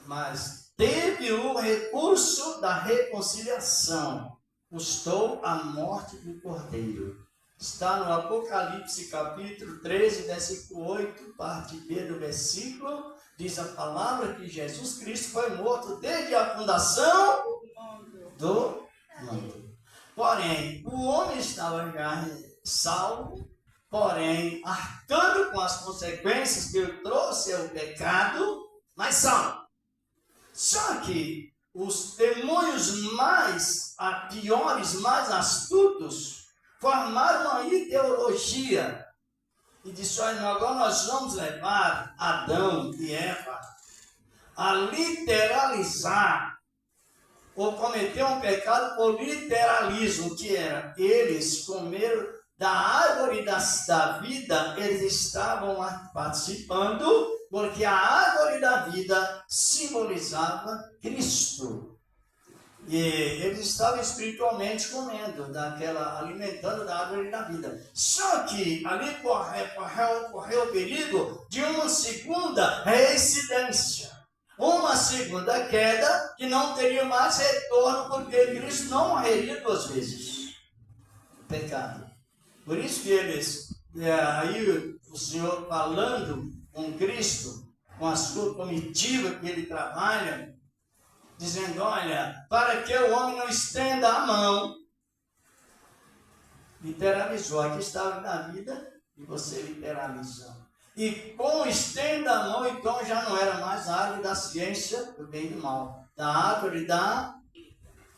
mas teve o recurso da reconciliação. Custou a morte do cordeiro. Está no Apocalipse capítulo 13, versículo 8, parte B do versículo, diz a palavra que Jesus Cristo foi morto desde a fundação do mundo. Porém, o homem estava já salvo, porém, arcando com as consequências que ele trouxe ao pecado, mas salvo. Só que os demônios mais piores, mais astutos, formaram uma ideologia e disseram: agora nós vamos levar Adão e Eva a literalizar ou cometer um pecado por literalismo, que era, eles comeram da árvore da vida, eles estavam participando, porque a árvore da vida simbolizava Cristo. E eles estavam espiritualmente comendo, alimentando da árvore da vida. Só que ali correu o perigo de uma segunda reincidência. Uma segunda queda que não teria mais retorno, porque Cristo não morreria duas vezes. Pecado. Por isso que eles, aí o Senhor falando com Cristo, com a sua comitiva que ele trabalha, dizendo: olha, para que o homem não estenda a mão, literalizou, aqui está na vida, e você literalizou. E com estenda a mão, então já não era mais a árvore da ciência do bem e do mal, da árvore da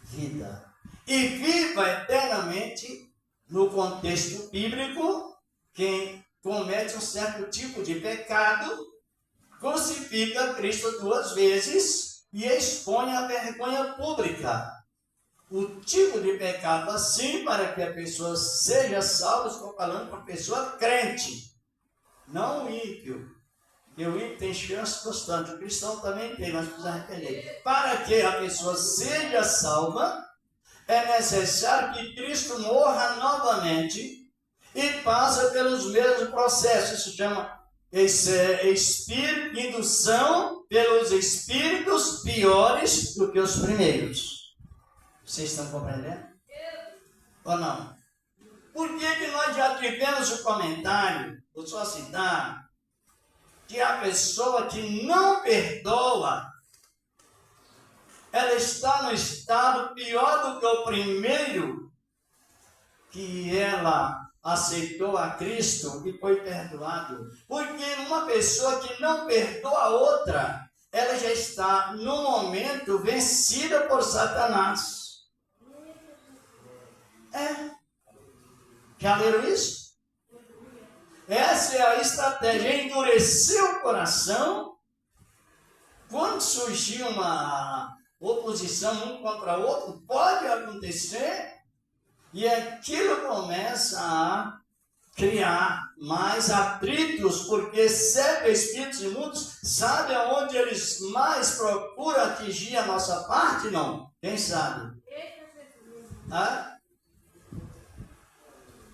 vida. E viva eternamente, no contexto bíblico, quem comete um certo tipo de pecado, crucifica Cristo duas vezes e expõe a vergonha pública. O tipo de pecado assim, para que a pessoa seja salva, estou falando para a pessoa crente, não o ímpio. Porque o ímpio tem chance constante, o cristão também tem, mas precisa arrepender. Para que a pessoa seja salva, é necessário que Cristo morra novamente e passa pelos mesmos processos. Isso chama indução pelos espíritos piores do que os primeiros. Vocês estão compreendendo? Ou não? Por que nós já tivemos o comentário, vou só citar, que a pessoa que não perdoa, ela está no estado pior do que o primeiro, que ela aceitou a Cristo e foi perdoado. Porque uma pessoa que não perdoa a outra, ela já está, no momento, vencida por Satanás. Já leram isso? Essa é a estratégia, endurecer o coração. Quando surgir uma oposição um contra o outro, pode acontecer, e aquilo começa a criar mais atritos, porque 7 espíritos imundos, sabe aonde eles mais procuram atingir a nossa parte? Não? Quem sabe?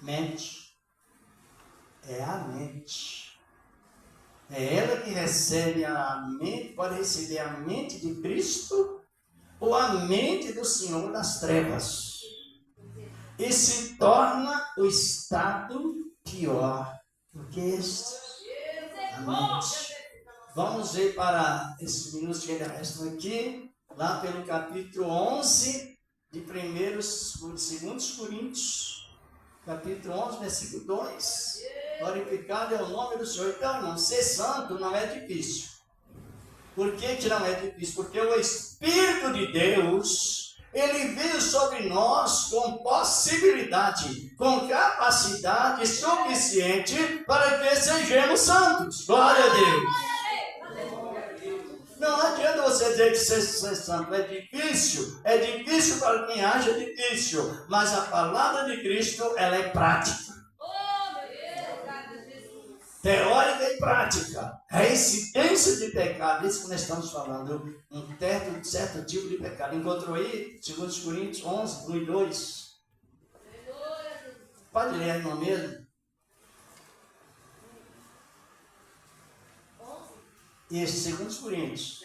Mente. É a mente. É ela que recebe a mente, pode receber a mente de Cristo ou a mente do Senhor das Trevas. E se torna o estado pior do que este. A mente. Vamos ver para esses minutos que ainda restam aqui, lá pelo capítulo 11 de 2 Coríntios, capítulo 11, versículo 2. Glorificado é o nome do Senhor. Então, irmão, ser santo não é difícil. Por que não é difícil? Porque o Espírito de Deus, ele veio sobre nós com possibilidade, com capacidade suficiente para que sejamos santos. Glória a Deus. Não adianta você dizer que ser santo é difícil para quem acha difícil, mas a palavra de Cristo, ela é prática. Teórica e prática. Reincidência de pecado, isso que nós estamos falando, um certo tipo de pecado. Encontrou aí, 2 Coríntios 11, 1 e 2. Pode ler aí, não mesmo? Isso, 2 Coríntios.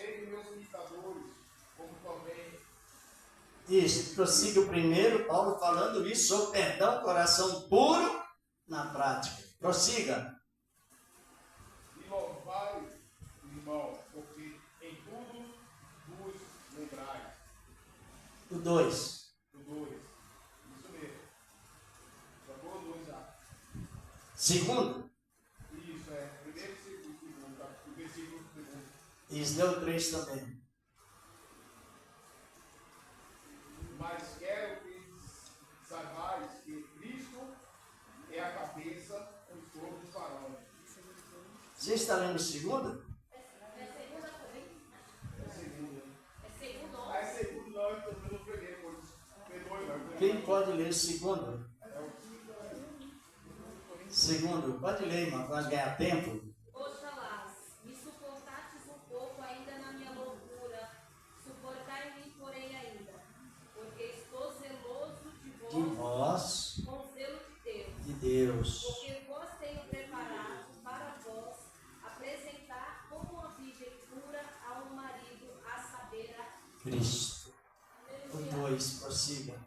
Isso, prossiga o primeiro, Paulo falando isso sobre perdão, coração puro na prática. Prossiga. E louvai, irmão, porque em tudo vos lembrais. O 2. O 2. Isso mesmo. Já vou o 2 já. Segundo. Isso, primeiro e segundo, tá? O versículo segundo. Isso, deu 3 também. Mas quero que saibais que Cristo é a cabeça e todos os varões. Você está lendo o segundo? É segundo. É segundo, não, eu estou lendo o primeiro, pois perdoe, mas... Quem pode ler o segundo? Segundo, pode ler, irmão, para ganhar tempo. Oxalá, me suportastes um pouco ainda na minha loucura, suportai-me, porém, ainda, porque estou zeloso de vós, com zelo de Deus. de Deus. Porque vós tenho preparado para vós apresentar como uma virgem pura a um marido, a saber, a Cristo. O 2, prossiga.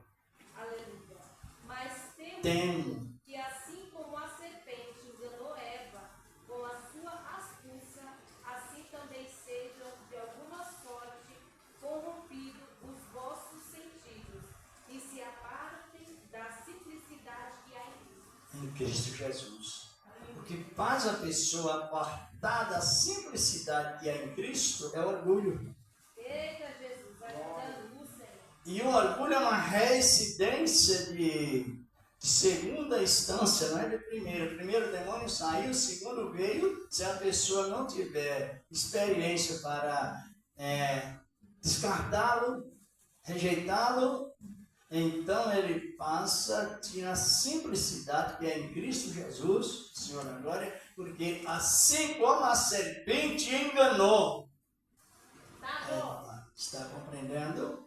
Aleluia. Mas Temo que assim como a serpente enganou Eva com a sua astúcia, assim também sejam de alguma sorte corrompidos os vossos sentidos e se apartem da simplicidade que há em Cristo. em Cristo Jesus. O que faz a pessoa apartar da simplicidade que há em Cristo é o orgulho. Eita Jesus, vai dando luz, Senhor. E o orgulho é uma reincidência de segunda instância, não é de primeira. O primeiro demônio saiu, o segundo veio. Se a pessoa não tiver experiência para descartá-lo, rejeitá-lo, então ele passa, tira a simplicidade que é em Cristo Jesus, Senhor da glória, porque assim como a serpente enganou, Tá bom. está compreendendo?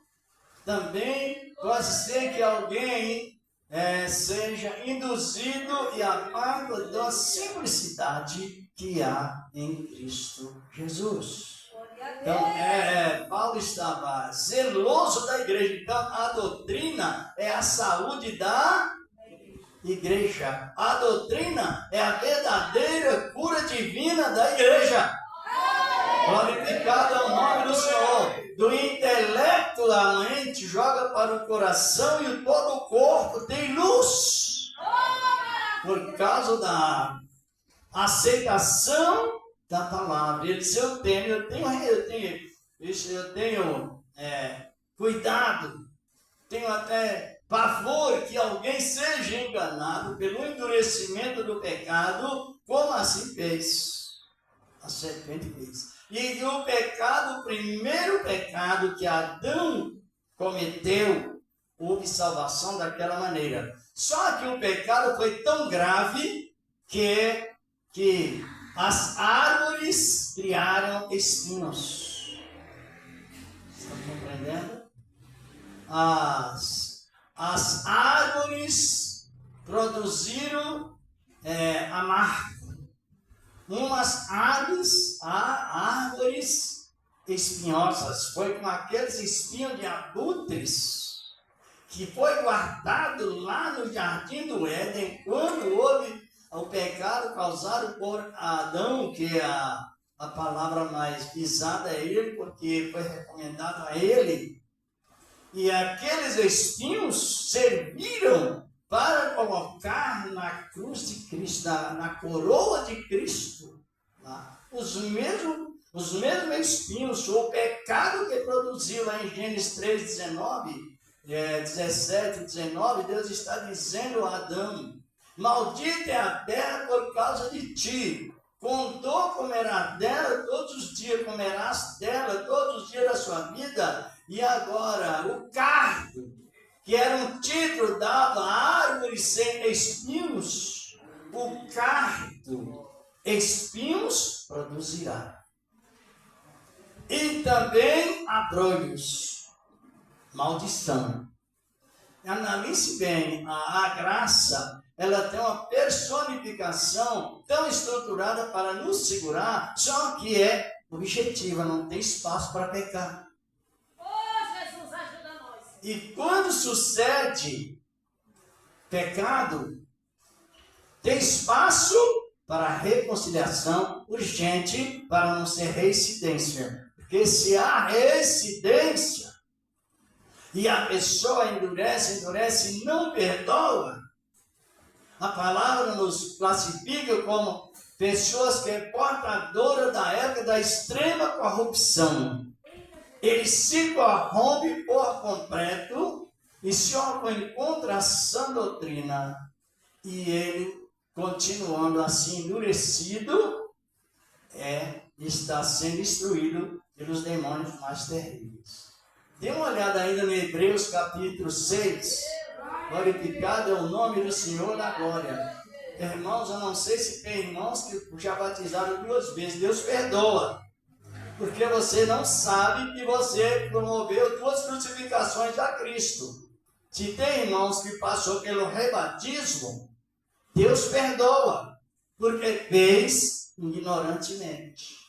Também Pode ser que alguém seja induzido e amado da simplicidade que há em Cristo Jesus. Então, Paulo estava zeloso da igreja. Então, a doutrina é a saúde da igreja. A doutrina é a verdadeira cura divina da igreja. Glorificado é o nome do Senhor. Do intelecto a mente joga para o coração e todo o corpo tem luz. Por causa da aceitação da palavra. Ele disse, eu tenho cuidado, tenho até pavor que alguém seja enganado pelo endurecimento do pecado, como assim fez a serpente fez. E o pecado, o primeiro pecado que Adão cometeu, houve salvação daquela maneira. Só que o pecado foi tão grave que as árvores criaram espinhos. Estão compreendendo? As árvores produziram amargo. Umas árvores espinhosas. Foi com aqueles espinhos de abutres que foi guardado lá no jardim do Éden, quando houve o pecado causado por Adão, que é a palavra mais pisada é ele, porque foi recomendado a ele. E aqueles espinhos serviram para colocar na cruz de Cristo, na coroa de Cristo, os mesmos espinhos, o pecado que produziu lá em Gênesis 3, 17 e 19, Deus está dizendo a Adão, maldita é a terra por causa de ti, com dor comerás dela todos os dias, comerás dela todos os dias da sua vida, e agora o cardo, que era um título dado à árvore sem espinhos, o cardo, espinhos produzirá. E também abrolhos, maldição. Analise bem, a graça, ela tem uma personificação tão estruturada para nos segurar, só que é objetiva, não tem espaço para pecar. E quando sucede pecado, tem espaço para reconciliação urgente, para não ser reincidência. Porque se há reincidência e a pessoa endurece e não perdoa, a palavra nos classifica como pessoas que é portadora da época da extrema corrupção. Ele se corrompe por completo e se opõe contra a sã doutrina. E ele, continuando assim endurecido, está sendo instruído pelos demônios mais terríveis. Dê uma olhada ainda no Hebreus capítulo 6. Glorificado é o nome do Senhor da glória. Irmãos, eu não sei se tem irmãos que já batizaram 2 vezes. Deus perdoa. Porque você não sabe que você promoveu 2 crucificações a Cristo. Se tem irmãos que passou pelo rebatismo, Deus perdoa, porque fez ignorantemente.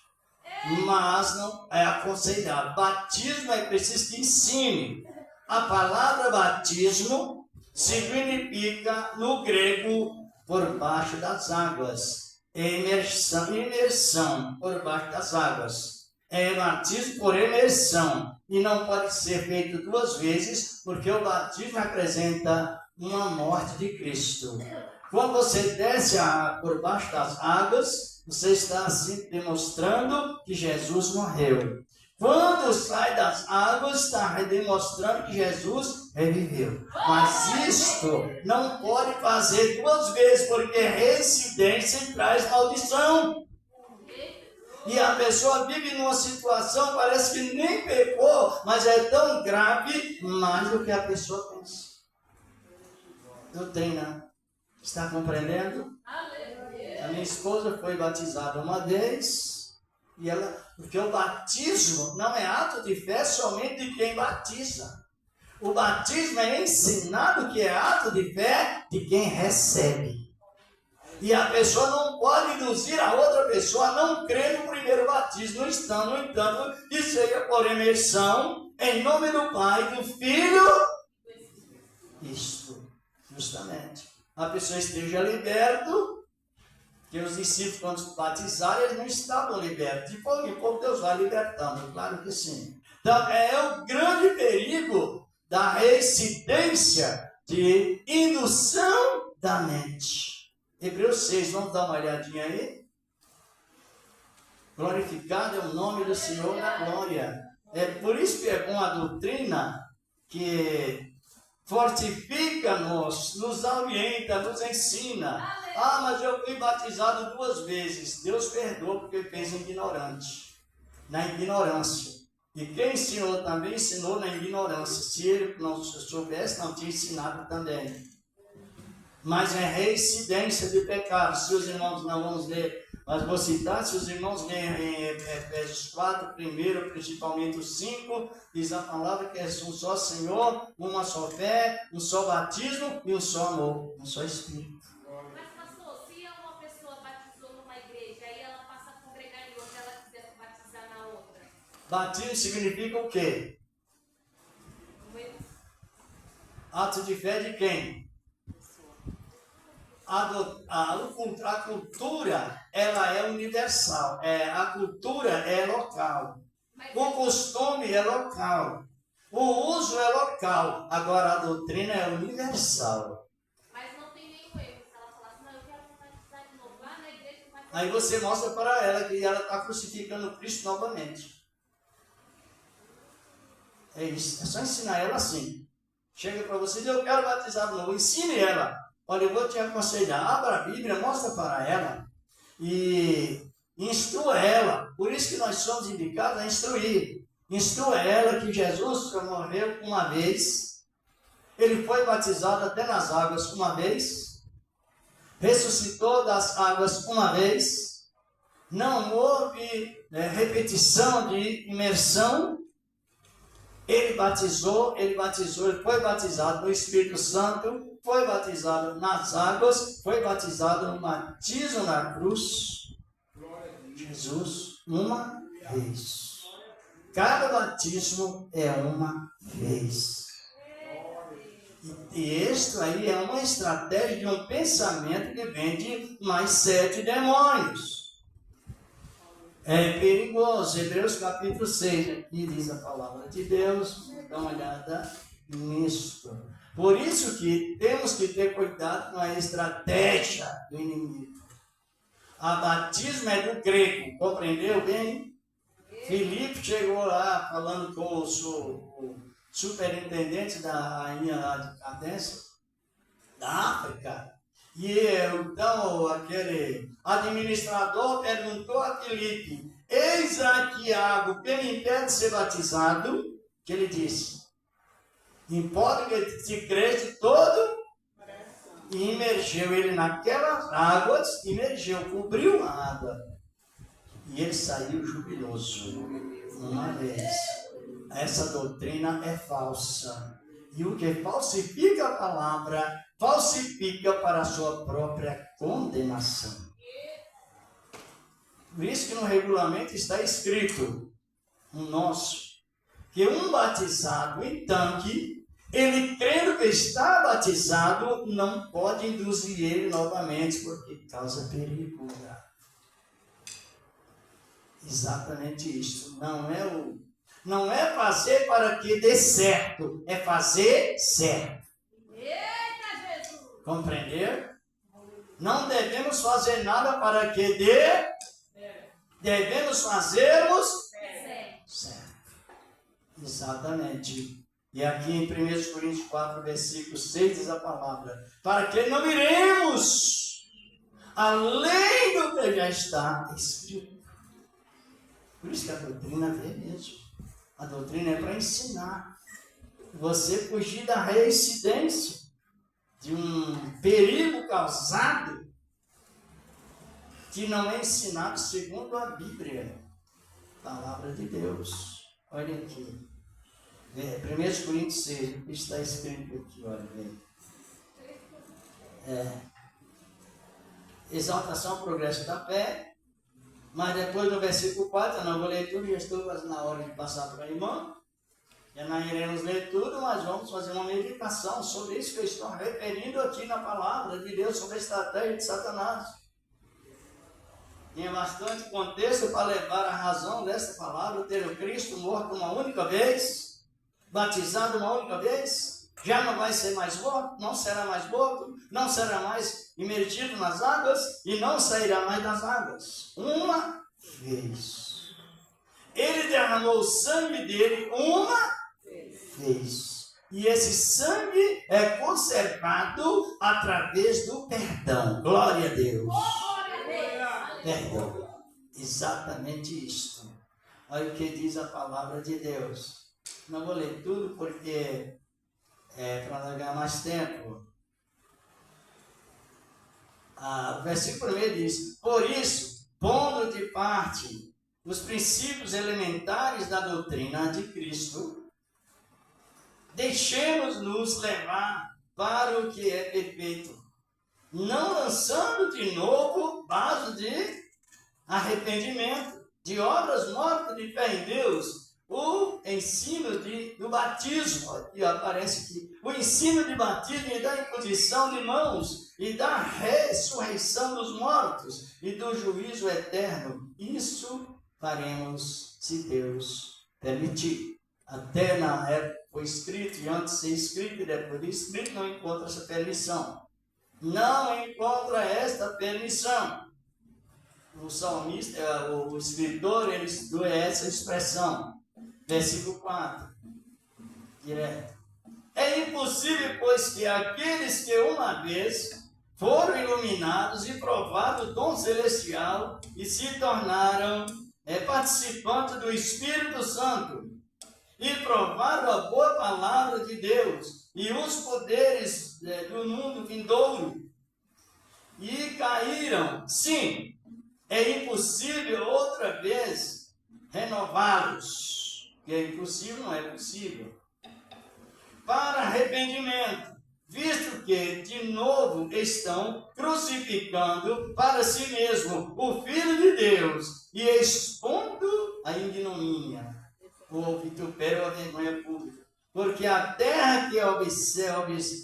Mas não é aconselhável. Batismo é preciso que ensine. A palavra batismo significa, no grego, por baixo das águas. Imersão por baixo das águas. É batismo por imersão e não pode ser feito 2 vezes, porque o batismo representa uma morte de Cristo. Quando você desce por baixo das águas, você está assim demonstrando que Jesus morreu. Quando sai das águas, está demonstrando que Jesus reviveu. Mas isto não pode fazer 2 vezes, porque reincidência traz maldição. E a pessoa vive numa situação, parece que nem pecou, mas é tão grave, mais do que a pessoa pensa. Doutrina. Está compreendendo? A minha esposa foi batizada uma vez, porque o batismo não é ato de fé somente de quem batiza. O batismo é ensinado que é ato de fé de quem recebe. E a pessoa não pode induzir a outra pessoa a não crer no primeiro batismo, no entanto, que seja por imersão, em nome do Pai, do Filho. Isto, justamente. A pessoa esteja liberto, que os discípulos, quando batizaram, eles não estavam libertos. De pouco em pouco, Deus vai libertando, claro que sim. Então, é o grande perigo da reincidência de indução da mente. Hebreus 6, vamos dar uma olhadinha aí? Glorificado é o nome do Senhor da glória. É por isso que é bom a doutrina que fortifica-nos, nos orienta, nos ensina. Ah, mas eu fui batizado 2 vezes. Deus perdoa porque fez ignorante. Na ignorância. E quem ensinou também ensinou na ignorância. Se ele não soubesse, não tinha ensinado também. Mas é reincidência de pecado. Se os irmãos não vamos ler, mas vou citar, se os irmãos lerem em Efésios 4, primeiro, principalmente o 5, diz a palavra que é um só Senhor, uma só fé, um só batismo e um só amor, um só Espírito. Mas, pastor, se uma pessoa batizou numa igreja e ela passa a congregar em outra, ela quiser batizar na outra? Batismo significa o quê? Ato de fé de quem? A cultura, ela é universal. A cultura é local. O costume é local. O uso é local. Agora, a doutrina é universal. Mas não tem nenhum erro. Se ela falar assim, não, eu quero batizar de novo lá na igreja. Aí você mostra para ela que ela está crucificando Cristo novamente. É isso. É só ensinar ela assim. Chega para você e diz, eu quero batizar de novo. Ensine ela. Olha, eu vou te aconselhar, abra a Bíblia, mostra para ela e instrua ela. Por isso que nós somos indicados a instruir. Instrua ela que Jesus morreu uma vez, ele foi batizado até nas águas uma vez, ressuscitou das águas uma vez, não houve repetição de imersão. Ele foi batizado no Espírito Santo, foi batizado nas águas, foi batizado no batismo na cruz. Jesus, uma vez. Cada batismo é uma vez. E isto aí é uma estratégia de um pensamento que vem de mais 7 demônios. É perigoso. Hebreus capítulo 6, aqui diz a palavra de Deus. Dá uma olhada nisso. Por isso que temos que ter cuidado com a estratégia do inimigo. A batismo é do grego, compreendeu bem? Filipe chegou lá falando com o superintendente da rainha lá de Cadência, da África. E então aquele administrador perguntou a Filipe, eis aqui Tiago, que me impede de ser batizado? Que ele disse, importa que se creste todo, e imergiu ele naquelas águas, cobriu a água. E ele saiu jubiloso uma vez. Essa doutrina é falsa. E o que falsifica a palavra, falsifica para a sua própria condenação. Por isso que no regulamento está escrito, no nosso, que um batizado em tanque, ele crendo que está batizado, não pode induzir ele novamente, porque causa perigo. Exatamente isso. Não é fazer para que dê certo, é fazer certo. Eita, Jesus! Compreendeu? Não devemos fazer nada para que dê. Devemos fazermos certo. Exatamente. E aqui em 1 Coríntios 4, versículo 6 diz a palavra, para que não iremos além do que já está escrito. Por isso que a doutrina vê mesmo. A doutrina é para ensinar. Você fugir da reincidência, de um perigo causado, que não é ensinado segundo a Bíblia, palavra de Deus. Olha aqui. 1 Coríntios 6, o que está escrito aqui, olha bem. Exaltação ao progresso da fé, mas depois no versículo 4, eu não vou ler tudo, já estou quase na hora de passar para a irmã. Já não iremos ler tudo, mas vamos fazer uma meditação sobre isso que eu estou referindo aqui na palavra de Deus, sobre a estratégia de Satanás. Tinha bastante contexto para levar a razão dessa palavra, ter o Cristo morto uma única vez, batizado uma única vez, já não vai ser mais morto, não será mais morto, não será mais imergido nas águas e não sairá mais das águas. Uma vez. Ele derramou o sangue dele uma vez. E esse sangue é conservado através do perdão. Glória a Deus. Perdão. Exatamente isto. Olha o que diz a palavra de Deus. Não vou ler tudo porque para não ganhar mais tempo. O versículo 1 diz: por isso, pondo de parte os princípios elementares da doutrina de Cristo, deixemos-nos levar para o que é perfeito, não lançando de novo vaso de arrependimento, de obras mortas de fé em Deus, o ensino do batismo, aqui aparece aqui, o ensino de batismo e da imposição de mãos, e da ressurreição dos mortos, e do juízo eterno. Isso faremos, se Deus permitir. Até na época foi escrito, e antes de ser escrito e depois de escrito, não encontra essa permissão. Não encontra esta permissão. O salmista, o escritor, ele deu essa expressão. Versículo 4. Direto. É impossível, pois, que aqueles que uma vez foram iluminados e provaram o dom celestial e se tornaram participantes do Espírito Santo, e provaram a boa palavra de Deus e os poderes do mundo vindouro, e caíram. Sim, é impossível outra vez renová-los. Que é impossível, não é possível. Para arrependimento, visto que de novo estão crucificando para si mesmo o Filho de Deus e expondo a ignomínia, o vitupério, a vergonha pública. Porque a terra que absorve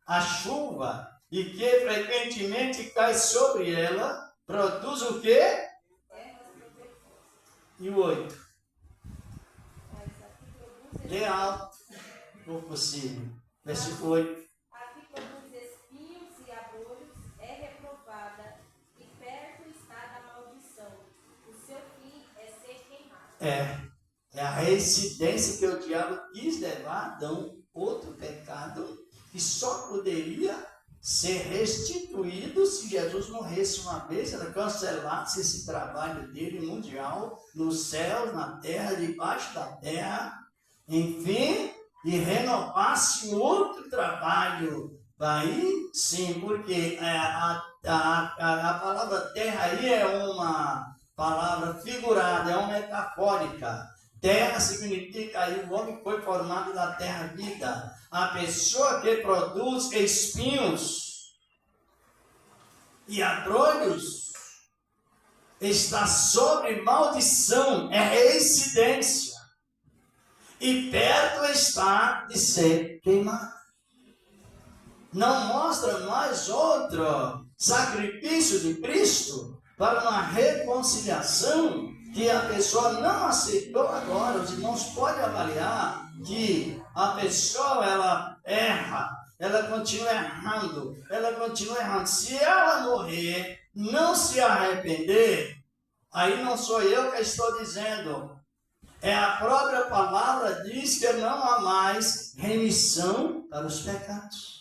a chuva e que frequentemente cai sobre ela, produz o quê? E o 8. Lê alto, o possível. Versículo 8. A que produz espinhos e abrolhos é reprovada, e perto está da maldição. O seu fim é ser queimado. É a reincidência que o diabo quis levar Adão, outro pecado, que só poderia ser restituído se Jesus morresse uma vez, ela cancelasse esse trabalho dele mundial, nos céus, na terra, debaixo da terra, enfim, e renovasse outro trabalho. Aí sim, porque a palavra terra aí é uma palavra figurada, é uma metafórica. Terra significa aí o homem que foi formado da terra vida. A pessoa que produz espinhos e abrolhos está sobre maldição, é reincidência. E perto está de ser queimado. Não mostra mais outro sacrifício de Cristo para uma reconciliação que a pessoa não aceitou agora. Os irmãos podem avaliar que a pessoa, ela erra, ela continua errando. Se ela morrer, não se arrepender, aí não sou eu que estou dizendo. É a própria palavra diz que não há mais remissão para os pecados.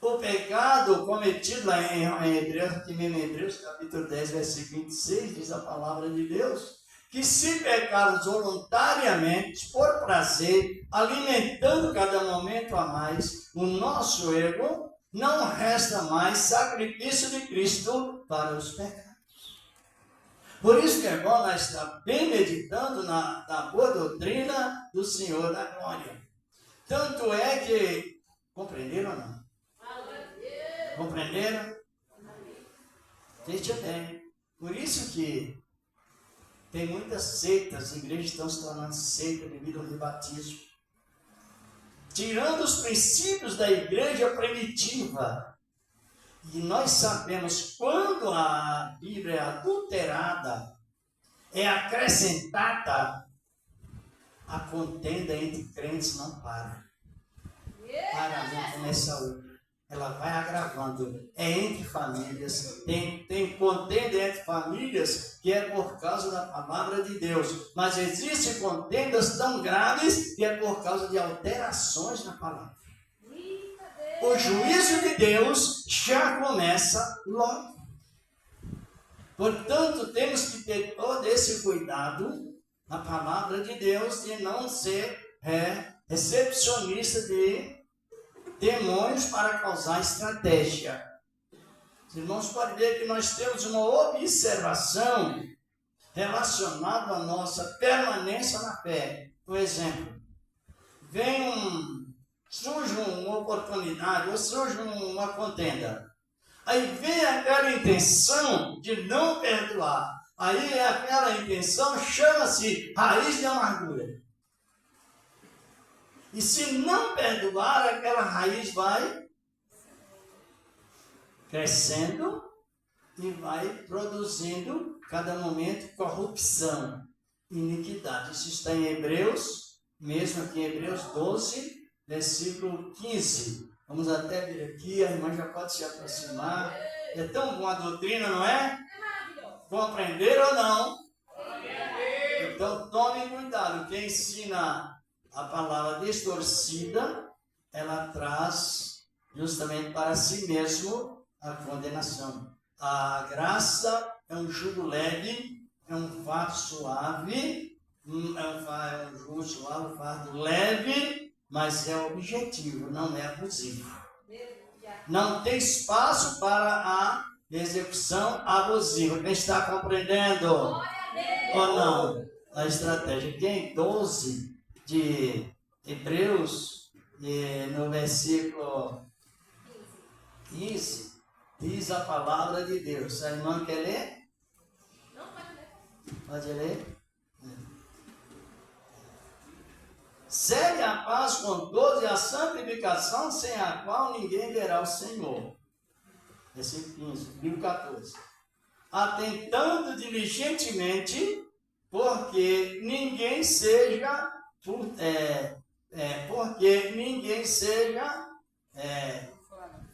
O pecado cometido lá em Hebreus, aqui mesmo em Hebreus, capítulo 10, versículo 26, diz a palavra de Deus, que se pecarmos voluntariamente, por prazer, alimentando cada momento a mais o nosso ego, não resta mais sacrifício de Cristo para os pecados. Por isso que é bom nós estar bem meditando na boa doutrina do Senhor da glória. Tanto é que, compreenderam ou não? Compreenderam? Veja bem. Por isso que tem muitas seitas, igrejas estão se tornando seitas devido ao rebatismo. Tirando os princípios da igreja primitiva. E nós sabemos quando a Bíblia é adulterada, é acrescentada, a contenda entre crentes não para. Para não começa outra. Ela vai agravando. É entre famílias. Tem contenda entre famílias que é por causa da palavra de Deus. Mas existem contendas tão graves que é por causa de alterações na palavra. O juízo de Deus já começa logo. Portanto, temos que ter todo esse cuidado na palavra de Deus de não ser recepcionista de demônios para causar estratégia. Os irmãos podem ver que nós temos uma observação relacionada à nossa permanência na fé. Por exemplo, surge uma oportunidade, ou surge uma contenda. Aí vem aquela intenção de não perdoar. Aí aquela intenção chama-se raiz de amargura. E se não perdoar, aquela raiz vai crescendo e vai produzindo, cada momento, corrupção, iniquidade. Isso está em Hebreus, mesmo aqui em Hebreus 12, versículo 15. Vamos até vir aqui, a irmã já pode se aproximar. É tão boa a doutrina, não é? Compreender ou não? Então tome cuidado. Quem ensina a palavra distorcida, ela traz justamente para si mesmo a condenação. A graça é um jugo leve, é um fardo suave, é um jugo suave, um fardo leve, mas é objetivo, não é abusivo. Não tem espaço para a execução abusiva. Quem está compreendendo? Ou não? A estratégia. Aqui em 12 de Hebreus, no versículo 15, diz a palavra de Deus. A irmã quer ler? Não, pode ler. Pode ler? Segue a paz com todos e a santificação, sem a qual ninguém verá o Senhor. Versículo 15, livro 14. Atentando diligentemente, porque ninguém seja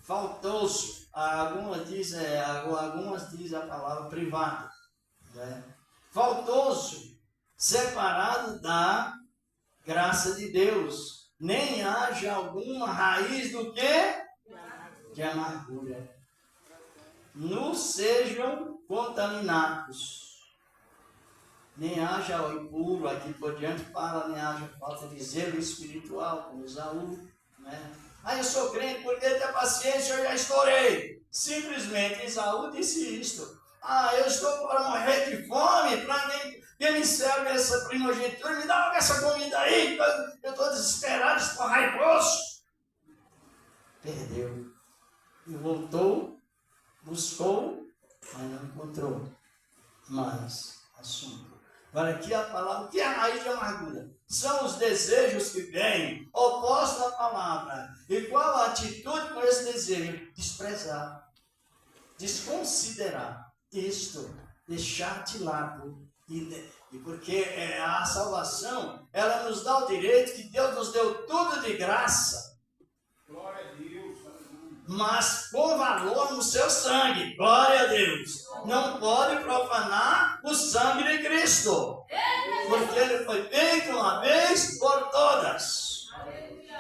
faltoso. Algumas dizem a palavra privada. Né? Faltoso, separado da graça de Deus. Nem haja alguma raiz do quê? De amargura. Não sejam contaminados. Nem haja o impuro, aqui por diante fala, nem haja falta de zelo espiritual, como Esaú, né? Eu sou crente, porque ter paciência, eu já estourei. Simplesmente Esaú disse isto. Eu estou para morrer de fome, para quem me serve essa primogenitura, me dá essa comida aí, eu estou desesperado, estou raivoso. Perdeu. E voltou, buscou, mas não encontrou mais assunto. Agora aqui a palavra, o que é a raiz de amargura? São os desejos que vêm opostos à palavra. E qual a atitude com esse desejo? Desprezar, desconsiderar isto, deixar de lado. E porque a salvação, ela nos dá o direito que Deus nos deu tudo de graça. Glória a Deus. Mas com valor no seu sangue. Glória a Deus. Não pode profanar o sangue de Cristo. Porque ele foi feito uma vez por todas.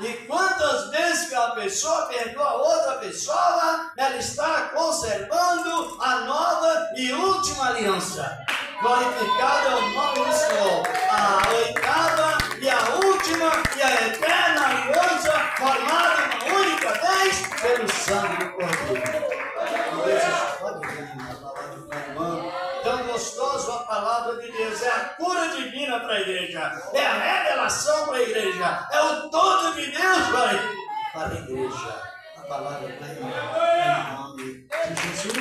E quantas vezes que a pessoa perdoa outra pessoa, ela está conservando a nova e última aliança. Glorificado é o nome do Senhor. A oitava e a última e a eterna aliança formada uma única vez pelo sangue do Cordeiro. Pode ver na palavra do irmão. Tão gostoso a para a igreja, é a revelação para a igreja, é o todo de Deus para a igreja. A palavra está em nome de Jesus.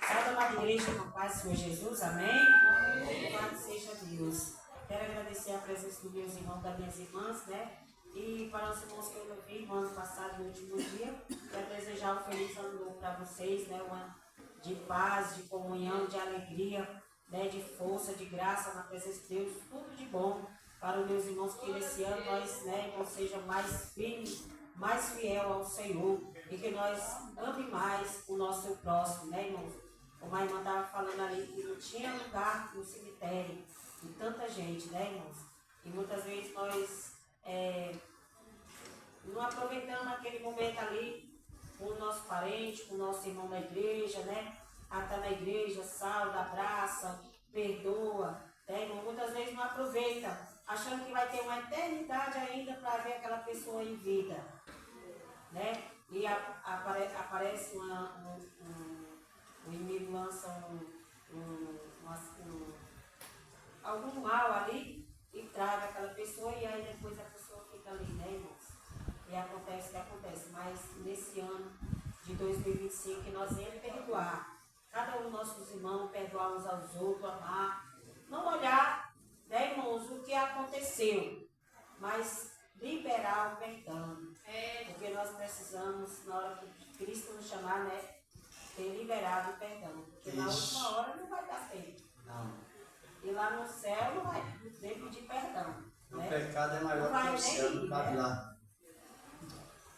Salve, amada igreja, com paz, Senhor Jesus, amém? Louvado seja Deus. Quero agradecer a presença dos meus irmãos e das minhas irmãs, né? E para os irmãos que eu não vi no ano passado, no último dia, quero desejar um feliz ano novo para vocês, né? Um ano de paz, de comunhão, de alegria, né? De força, de graça na presença de Deus, tudo de bom para os meus irmãos, que nesse ano nós, né, irmãos, sejam mais firmes, mais fiel ao Senhor, e que nós ame mais o nosso próximo, né, irmãos? Como a irmã estava falando ali, que não tinha lugar no cemitério de tanta gente, né, irmãos? E muitas vezes nós não aproveitamos aquele momento ali com o nosso parente, com o nosso irmão na igreja, né? Está na igreja, salva, abraça, perdoa, né, irmão? Muitas vezes não aproveita, achando que vai ter uma eternidade ainda para ver aquela pessoa em vida, né? E aparece o inimigo lança algum mal ali e traga aquela pessoa, e aí depois a pessoa fica ali, né, irmãos? E acontece o que acontece. Mas nesse ano de 2025, que nós venhamos perdoar cada um dos nossos irmãos, perdoar uns aos outros, amar, não olhar, né, irmãos, o que aconteceu, mas liberar o perdão. Porque nós precisamos, na hora que Cristo nos chamar, né, ter liberado o perdão. Porque na última hora não vai dar tempo. Não. E lá no céu não vai nem pedir perdão. O né? pecado é maior que o céu, não cabe lá.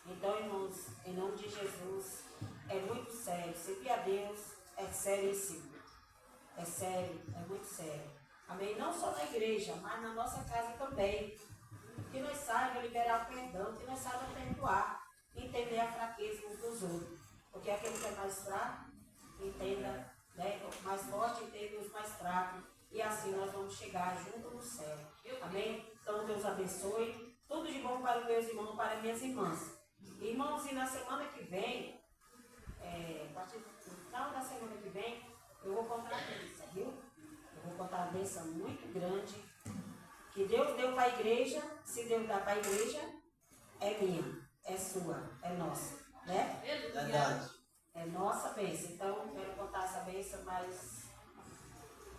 Então, irmãos, em nome de Jesus, é muito sério. Servir a Deus é seríssimo. É sério, é muito sério. Amém? Não só na igreja, mas na nossa casa também. Que nós saibamos liberar o perdão, que nós saibamos perdoar, entender a fraqueza uns dos outros. Porque aquele que é mais fraco, entenda, né? O mais forte entende os mais fracos. E assim nós vamos chegar junto no céu. Amém? Então Deus abençoe. Tudo de bom para os meus irmãos, para as minhas irmãs. Irmãos, e na semana que vem, a partir do final da semana que vem, eu vou contar a bênção, viu? Eu vou contar uma bênção muito grande, que Deus deu para a igreja. Se Deus dá para a igreja, é minha, é sua, é nossa, né? Verdade. É nossa bênção. Então, eu quero contar essa bênção, mas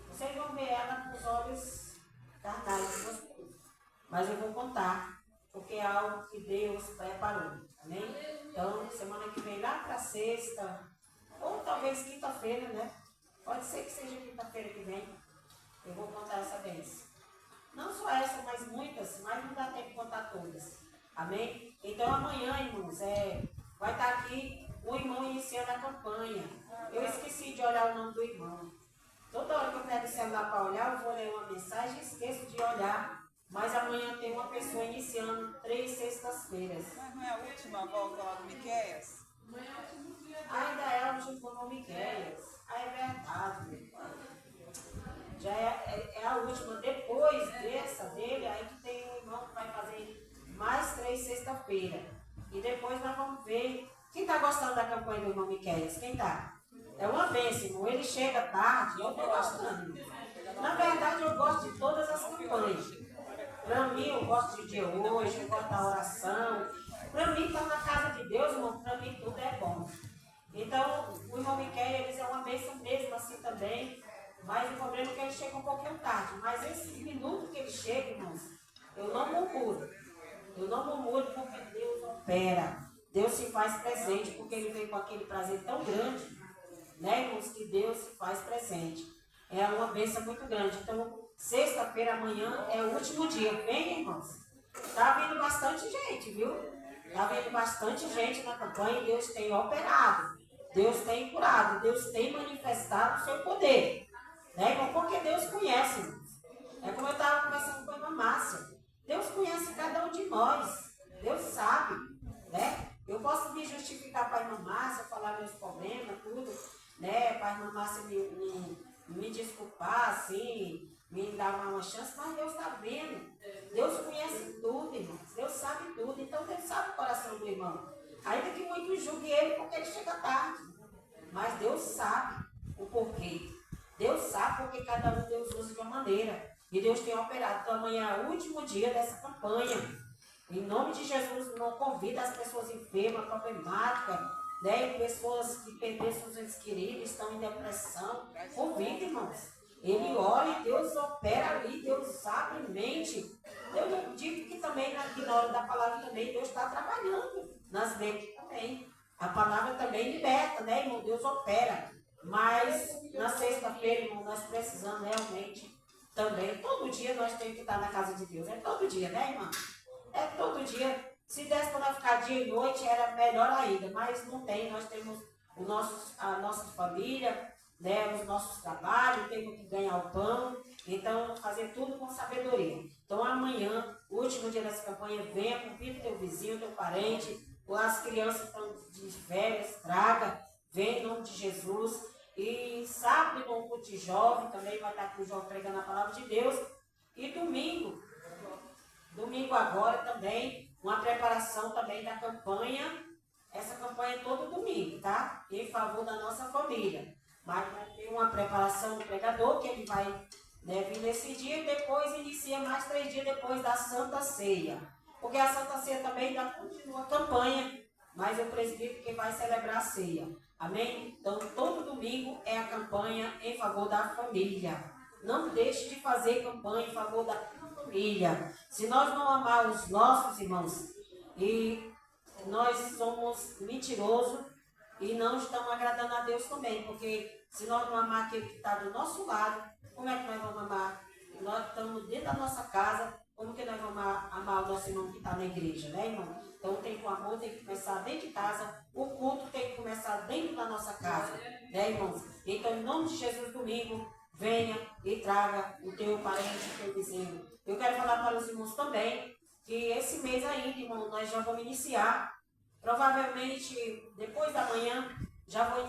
vocês vão ver ela com os olhos carnais de vocês. Mas eu vou contar, porque é algo que Deus preparou, amém? Então, semana que vem, lá para sexta, ou talvez quinta-feira, né? Pode ser que seja quinta-feira que vem, eu vou contar essa bênção. Não só essa, mas muitas, mas não dá tempo de contar todas, amém? Então, amanhã, irmãos, vai estar aqui o irmão iniciando a campanha. Eu esqueci de olhar o nome do irmão. Toda hora que eu pego o celular para olhar, eu vou ler uma mensagem e esqueço de olhar. Mas amanhã tem uma pessoa iniciando 3 sextas-feiras. Mas não é a última volta lá do Miqueias? Ainda é o último Miqueias. É verdade. Já é a última. Depois dessa dele, aí que tem um irmão que vai fazer mais 3 sexta-feira. E depois nós vamos ver. Quem está gostando da campanha do irmão Miqueias? Quem está? É uma bênção, irmão. Ele chega tarde, eu estou gostando. Na verdade, eu gosto de todas as campanhas. Para mim, eu gosto de dia hoje, eu gosto da oração. Para mim, estar na casa de Deus, irmão, para mim tudo é bom. Então, o irmão Miqueias é uma bênção mesmo assim também. Mas o problema é que ele chega um pouquinho tarde. Mas esses minutos que ele chega, irmãos, eu não murmuro. Eu não murmuro porque Deus opera. Deus se faz presente, porque ele veio com aquele prazer tão grande, né, irmãos, que Deus se faz presente. É uma bênção muito grande. Então, sexta-feira, amanhã, é o último dia. Vem, irmãos. Está vindo bastante gente, viu? Está vindo bastante gente na campanha e Deus tem operado. Deus tem curado. Deus tem manifestado o seu poder. Né, irmão? Porque Deus conhece, irmãos. É como eu estava conversando com a irmã Márcia. Deus conhece cada um de nós. Deus sabe, né? Eu posso me justificar para a irmã Márcia, falar meus problemas, tudo, né? Para a irmã Márcia me desculpar, assim, me dar uma chance, mas Deus está vendo. Deus conhece tudo, irmãos. Deus sabe tudo. Então, Deus sabe o coração do irmão. Ainda que muitos julguem ele porque ele chega tarde. Mas Deus sabe. cada um Deus usa de uma maneira. E Deus tem operado. Então amanhã é o último dia dessa campanha. Em nome de Jesus, não convida as pessoas enfermas, problemáticas, né? Pessoas que perderam seus entes queridos, estão em depressão. Convida, irmãos. Ele ora e Deus opera ali, Deus abre mente. Eu digo que também na hora da palavra também Deus está trabalhando nas mentes também. A palavra também liberta, né, irmão? Deus opera. Mas na sexta-feira, irmão, nós precisamos realmente também. Todo dia nós temos que estar na casa de Deus. É todo dia, né, irmão? É todo dia. Se desse para nós ficar dia e noite, era melhor ainda. Mas não tem. Nós temos a nossa família, né, os nossos trabalhos, temos que ganhar o pão. Então, fazer tudo com sabedoria. Então, amanhã, o último dia dessa campanha, venha, convida teu vizinho, teu parente. As crianças estão de férias, traga. Vem em nome de Jesus. E sábado, no culto de jovem, também vai estar aqui o jovem pregando a palavra de Deus. E domingo agora também, uma preparação também da campanha. Essa campanha é todo domingo, tá? Em favor da nossa família. Mas vai ter uma preparação do pregador, que ele vai, né, vir nesse dia, e depois inicia mais 3 dias depois da Santa Ceia. Porque a Santa Ceia também ainda continua a campanha, mas o presbítero que vai celebrar a ceia. Amém? Então, todo domingo é a campanha em favor da família. Não deixe de fazer campanha em favor da família. Se nós não amarmos os nossos irmãos, e nós somos mentirosos, e não estamos agradando a Deus também, porque se nós não amar aquele que está do nosso lado, como é que nós vamos amar? Nós estamos dentro da nossa casa, como que nós vamos amar o nosso irmão que está na igreja, né, irmão? Então o amor tem que começar dentro de casa, o culto tem que começar dentro da nossa casa, né, irmãos? Então, em nome de Jesus, domingo, venha e traga o teu parente, o teu vizinho. Eu quero falar para os irmãos também, que esse mês ainda, irmão, nós já vamos iniciar. Provavelmente, depois da manhã, já vou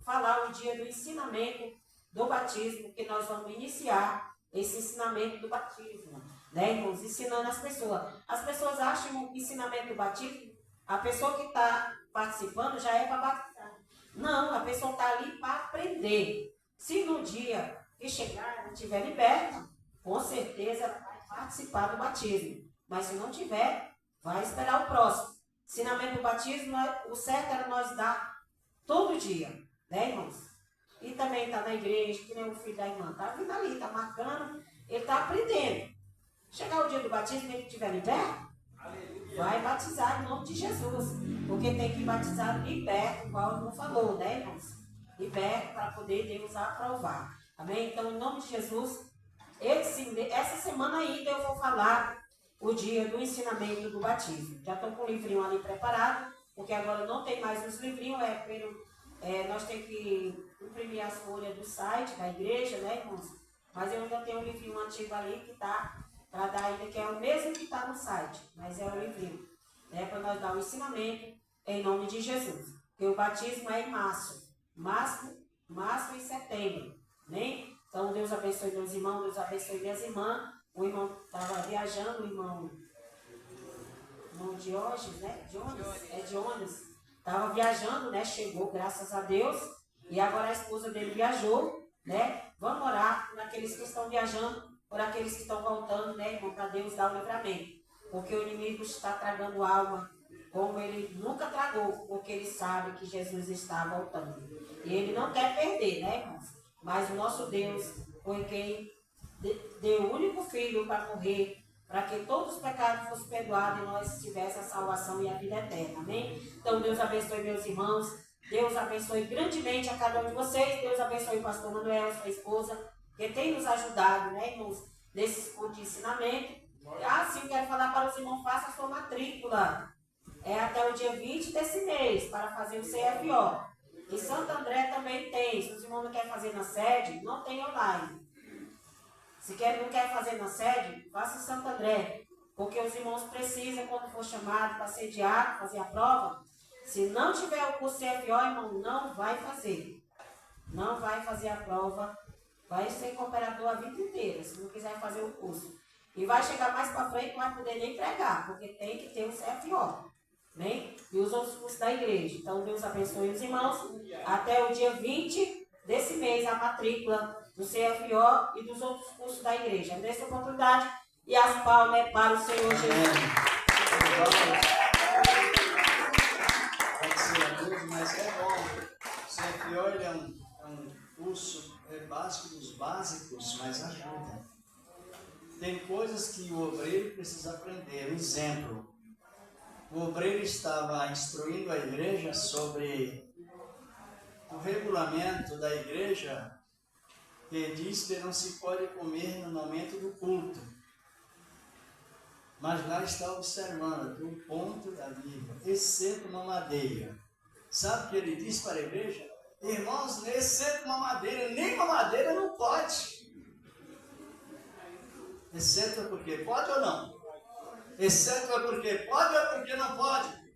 falar o dia do ensinamento do batismo, que nós vamos iniciar esse ensinamento do batismo, né, irmãos? Ensinando as pessoas. As pessoas acham que o ensinamento do batismo, a pessoa que está participando já é para batizar. Não, a pessoa está ali para aprender. Se no dia que chegar ela estiver liberta, com certeza ela vai participar do batismo. Mas se não tiver, vai esperar o próximo. Ensinamento do batismo, o certo era nós dar todo dia, né, irmãos? E também está na igreja, que nem o filho da irmã, está vindo ali, está marcando, ele está aprendendo. Chegar o dia do batismo, ele estiver liberto, vai batizar em nome de Jesus. Porque tem que batizar liberto, igual o irmão falou, né, irmãos? Liberto para poder Deus aprovar. Amém? Então, em nome de Jesus, essa semana ainda eu vou falar o dia do ensinamento do batismo. Já estou com o livrinho ali preparado, porque agora não tem mais os livrinhos, nós temos que imprimir as folhas do site da igreja, né, irmãos? Mas eu ainda tenho um livrinho antigo ali que está para dar ainda, que é o mesmo que está no site, mas é o livrinho, né, para nós dar o ensinamento em nome de Jesus. Porque o batismo é em março e setembro, né? Então Deus abençoe meus irmãos, Deus abençoe minhas irmãs. O irmão estava viajando, o irmão Diógenes, né? Jonas. Estava viajando, né? Chegou, graças a Deus. E agora a esposa dele viajou, né? Vamos orar por aqueles que estão viajando, por aqueles que estão voltando, né, irmão? Para Deus dar o livramento. Porque o inimigo está tragando alma como ele nunca tragou, porque ele sabe que Jesus está voltando. E ele não quer perder, né, irmãos? Mas o nosso Deus foi quem deu o único filho para morrer, para que todos os pecados fossem perdoados e nós tivéssemos a salvação e a vida eterna. Amém? Então, Deus abençoe meus irmãos. Deus abençoe grandemente a cada um de vocês. Deus abençoe o pastor Manuel, sua esposa, que tem nos ajudado, né, irmãos, nesse curso de ensinamento. Sim, quero falar para os irmãos, faça a sua matrícula. É até o dia 20 desse mês, para fazer o CFO. Em Santo André também tem. Se os irmãos não querem fazer na sede, não tem online. Se não quer fazer na sede, faça em Santo André. Porque os irmãos precisam, quando for chamado para sediar, fazer a prova. Se não tiver o curso CFO, irmão, não vai fazer. Não vai fazer a prova. Vai ser cooperador a vida inteira, se não quiser fazer o curso. E vai chegar mais para frente, não vai poder nem pregar, porque tem que ter o CFO. Amém? E os outros cursos da igreja. Então, Deus abençoe os irmãos. Até o dia 20 desse mês, a matrícula do CFO e dos outros cursos da igreja. Dessa oportunidade e as palmas para o Senhor Jesus. Agradecer a Deus, mas é bom. O CFO ele é um curso básico dos básicos, mas ajuda. Tem coisas que o obreiro precisa aprender. Exemplo, o obreiro estava instruindo a igreja sobre o regulamento da igreja, que diz que não se pode comer no momento do culto. Mas lá está observando o ponto da Bíblia, exceto mamadeira. Sabe o que ele disse para a igreja? Irmãos, exceto mamadeira, nem mamadeira não pode. Exceto é porque pode ou não? Exceto é porque pode ou porque não pode?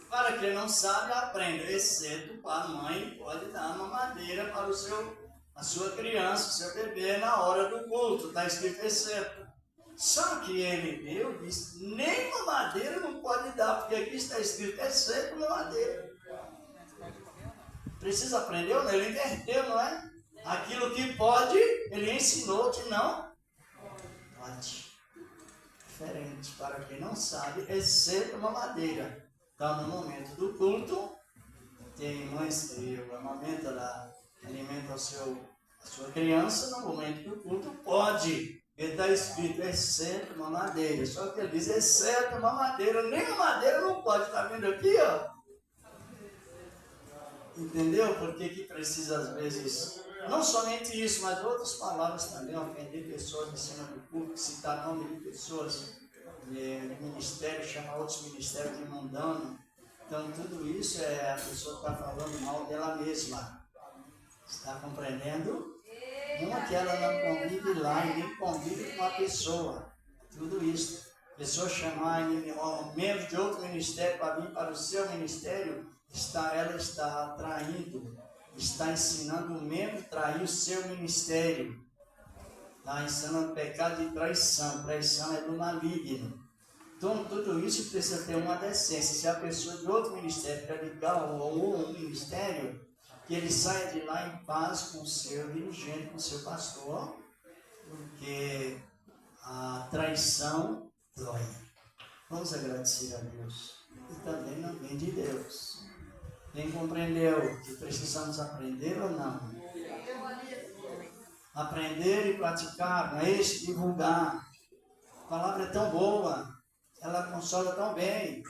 Para quem não sabe, aprenda. Exceto para a mãe pode dar mamadeira para a sua criança, o seu bebê na hora do culto. Está escrito exceto. Só que ele deu, disse, nem mamadeira não pode dar, porque aqui está escrito exceto mamadeira. Precisa aprender ou não? Ele inverteu, não é? Aquilo que pode, ele ensinou que não pode. Diferente, para quem não sabe, exceto mamadeira. Então, no momento do culto, tem mães que alimentam a sua criança, no momento do culto pode. Ele está escrito exceto mamadeira. Só que ele diz exceto mamadeira. Nem mamadeira não pode. Está vendo aqui, ó? Entendeu? Porque que precisa, às vezes, não somente isso, mas outras palavras também, ofender pessoas em cima do público, citar nome de pessoas, ministério, chamar outros ministérios de mundano. Então, tudo isso a pessoa está falando mal dela mesma. Está compreendendo? Uma que ela não convive lá e nem convive com a pessoa. Tudo isso. Pessoa chamar um membro de outro ministério para vir para o seu ministério, ela está traindo, está ensinando o membro a trair o seu ministério. Está ensinando o pecado de traição. Traição é do maligno. Então, tudo isso precisa ter uma decência. Se a pessoa de outro ministério predicar ou um ministério, que ele saia de lá em paz com o seu dirigente, com o seu pastor, porque a traição dói. Vamos agradecer a Deus. E também não vem de Deus. Quem compreendeu que precisamos aprender ou não? Aprender e praticar, não é isso? Divulgar. A palavra é tão boa, ela consola tão bem.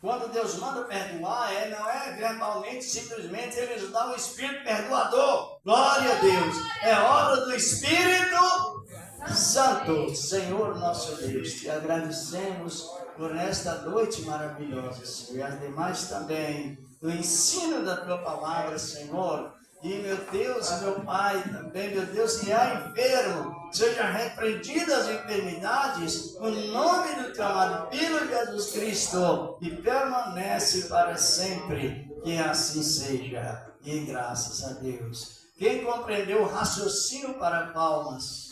Quando Deus manda perdoar, não é verbalmente, simplesmente Ele nos dá um Espírito perdoador. Glória a Deus. É obra do Espírito Santo. Senhor nosso Deus, te agradecemos por esta noite maravilhosa, Senhor. E as demais também, do ensino da Tua palavra, Senhor. E meu Deus, meu Pai, também, meu Deus, se há enfermo, seja repreendido as enfermidades, no nome do Teu amado Filho Jesus Cristo, e permanece para sempre, que assim seja, e graças a Deus. Quem compreendeu o raciocínio para palmas?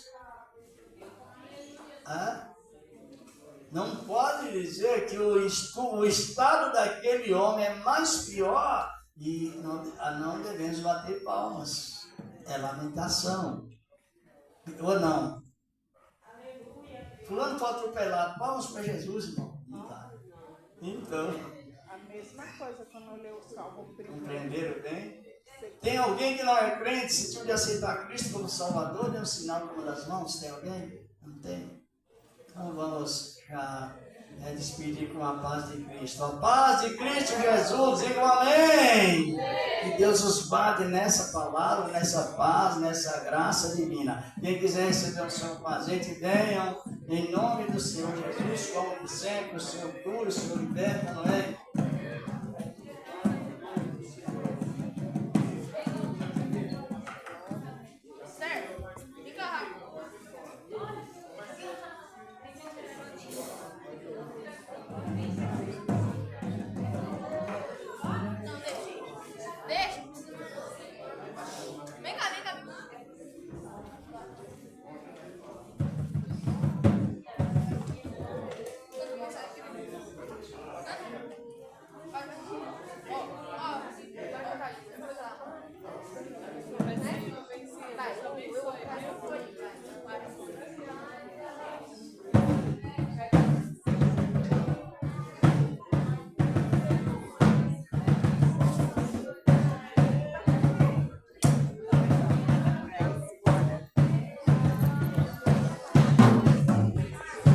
Não pode dizer que o estado daquele homem é mais pior e não devemos bater palmas. É lamentação. Ou não? Fulano foi atropelado. Palmas para Jesus, irmão. Não tá. Então. A mesma coisa quando eu leio o Salmo 1. Compreenderam bem? Tem alguém que não é crente, sentiu de aceitar Cristo como Salvador, dê um sinal com uma das mãos? Tem alguém? Não tem? Então vamos já despedir com a paz de Cristo. A paz de Cristo Jesus, diga amém. Que Deus os bate nessa palavra, nessa paz, nessa graça divina. Quem quiser receber o seu presente, venham em nome do Senhor Jesus, como de sempre, o Senhor cura, o Senhor liberta, não é?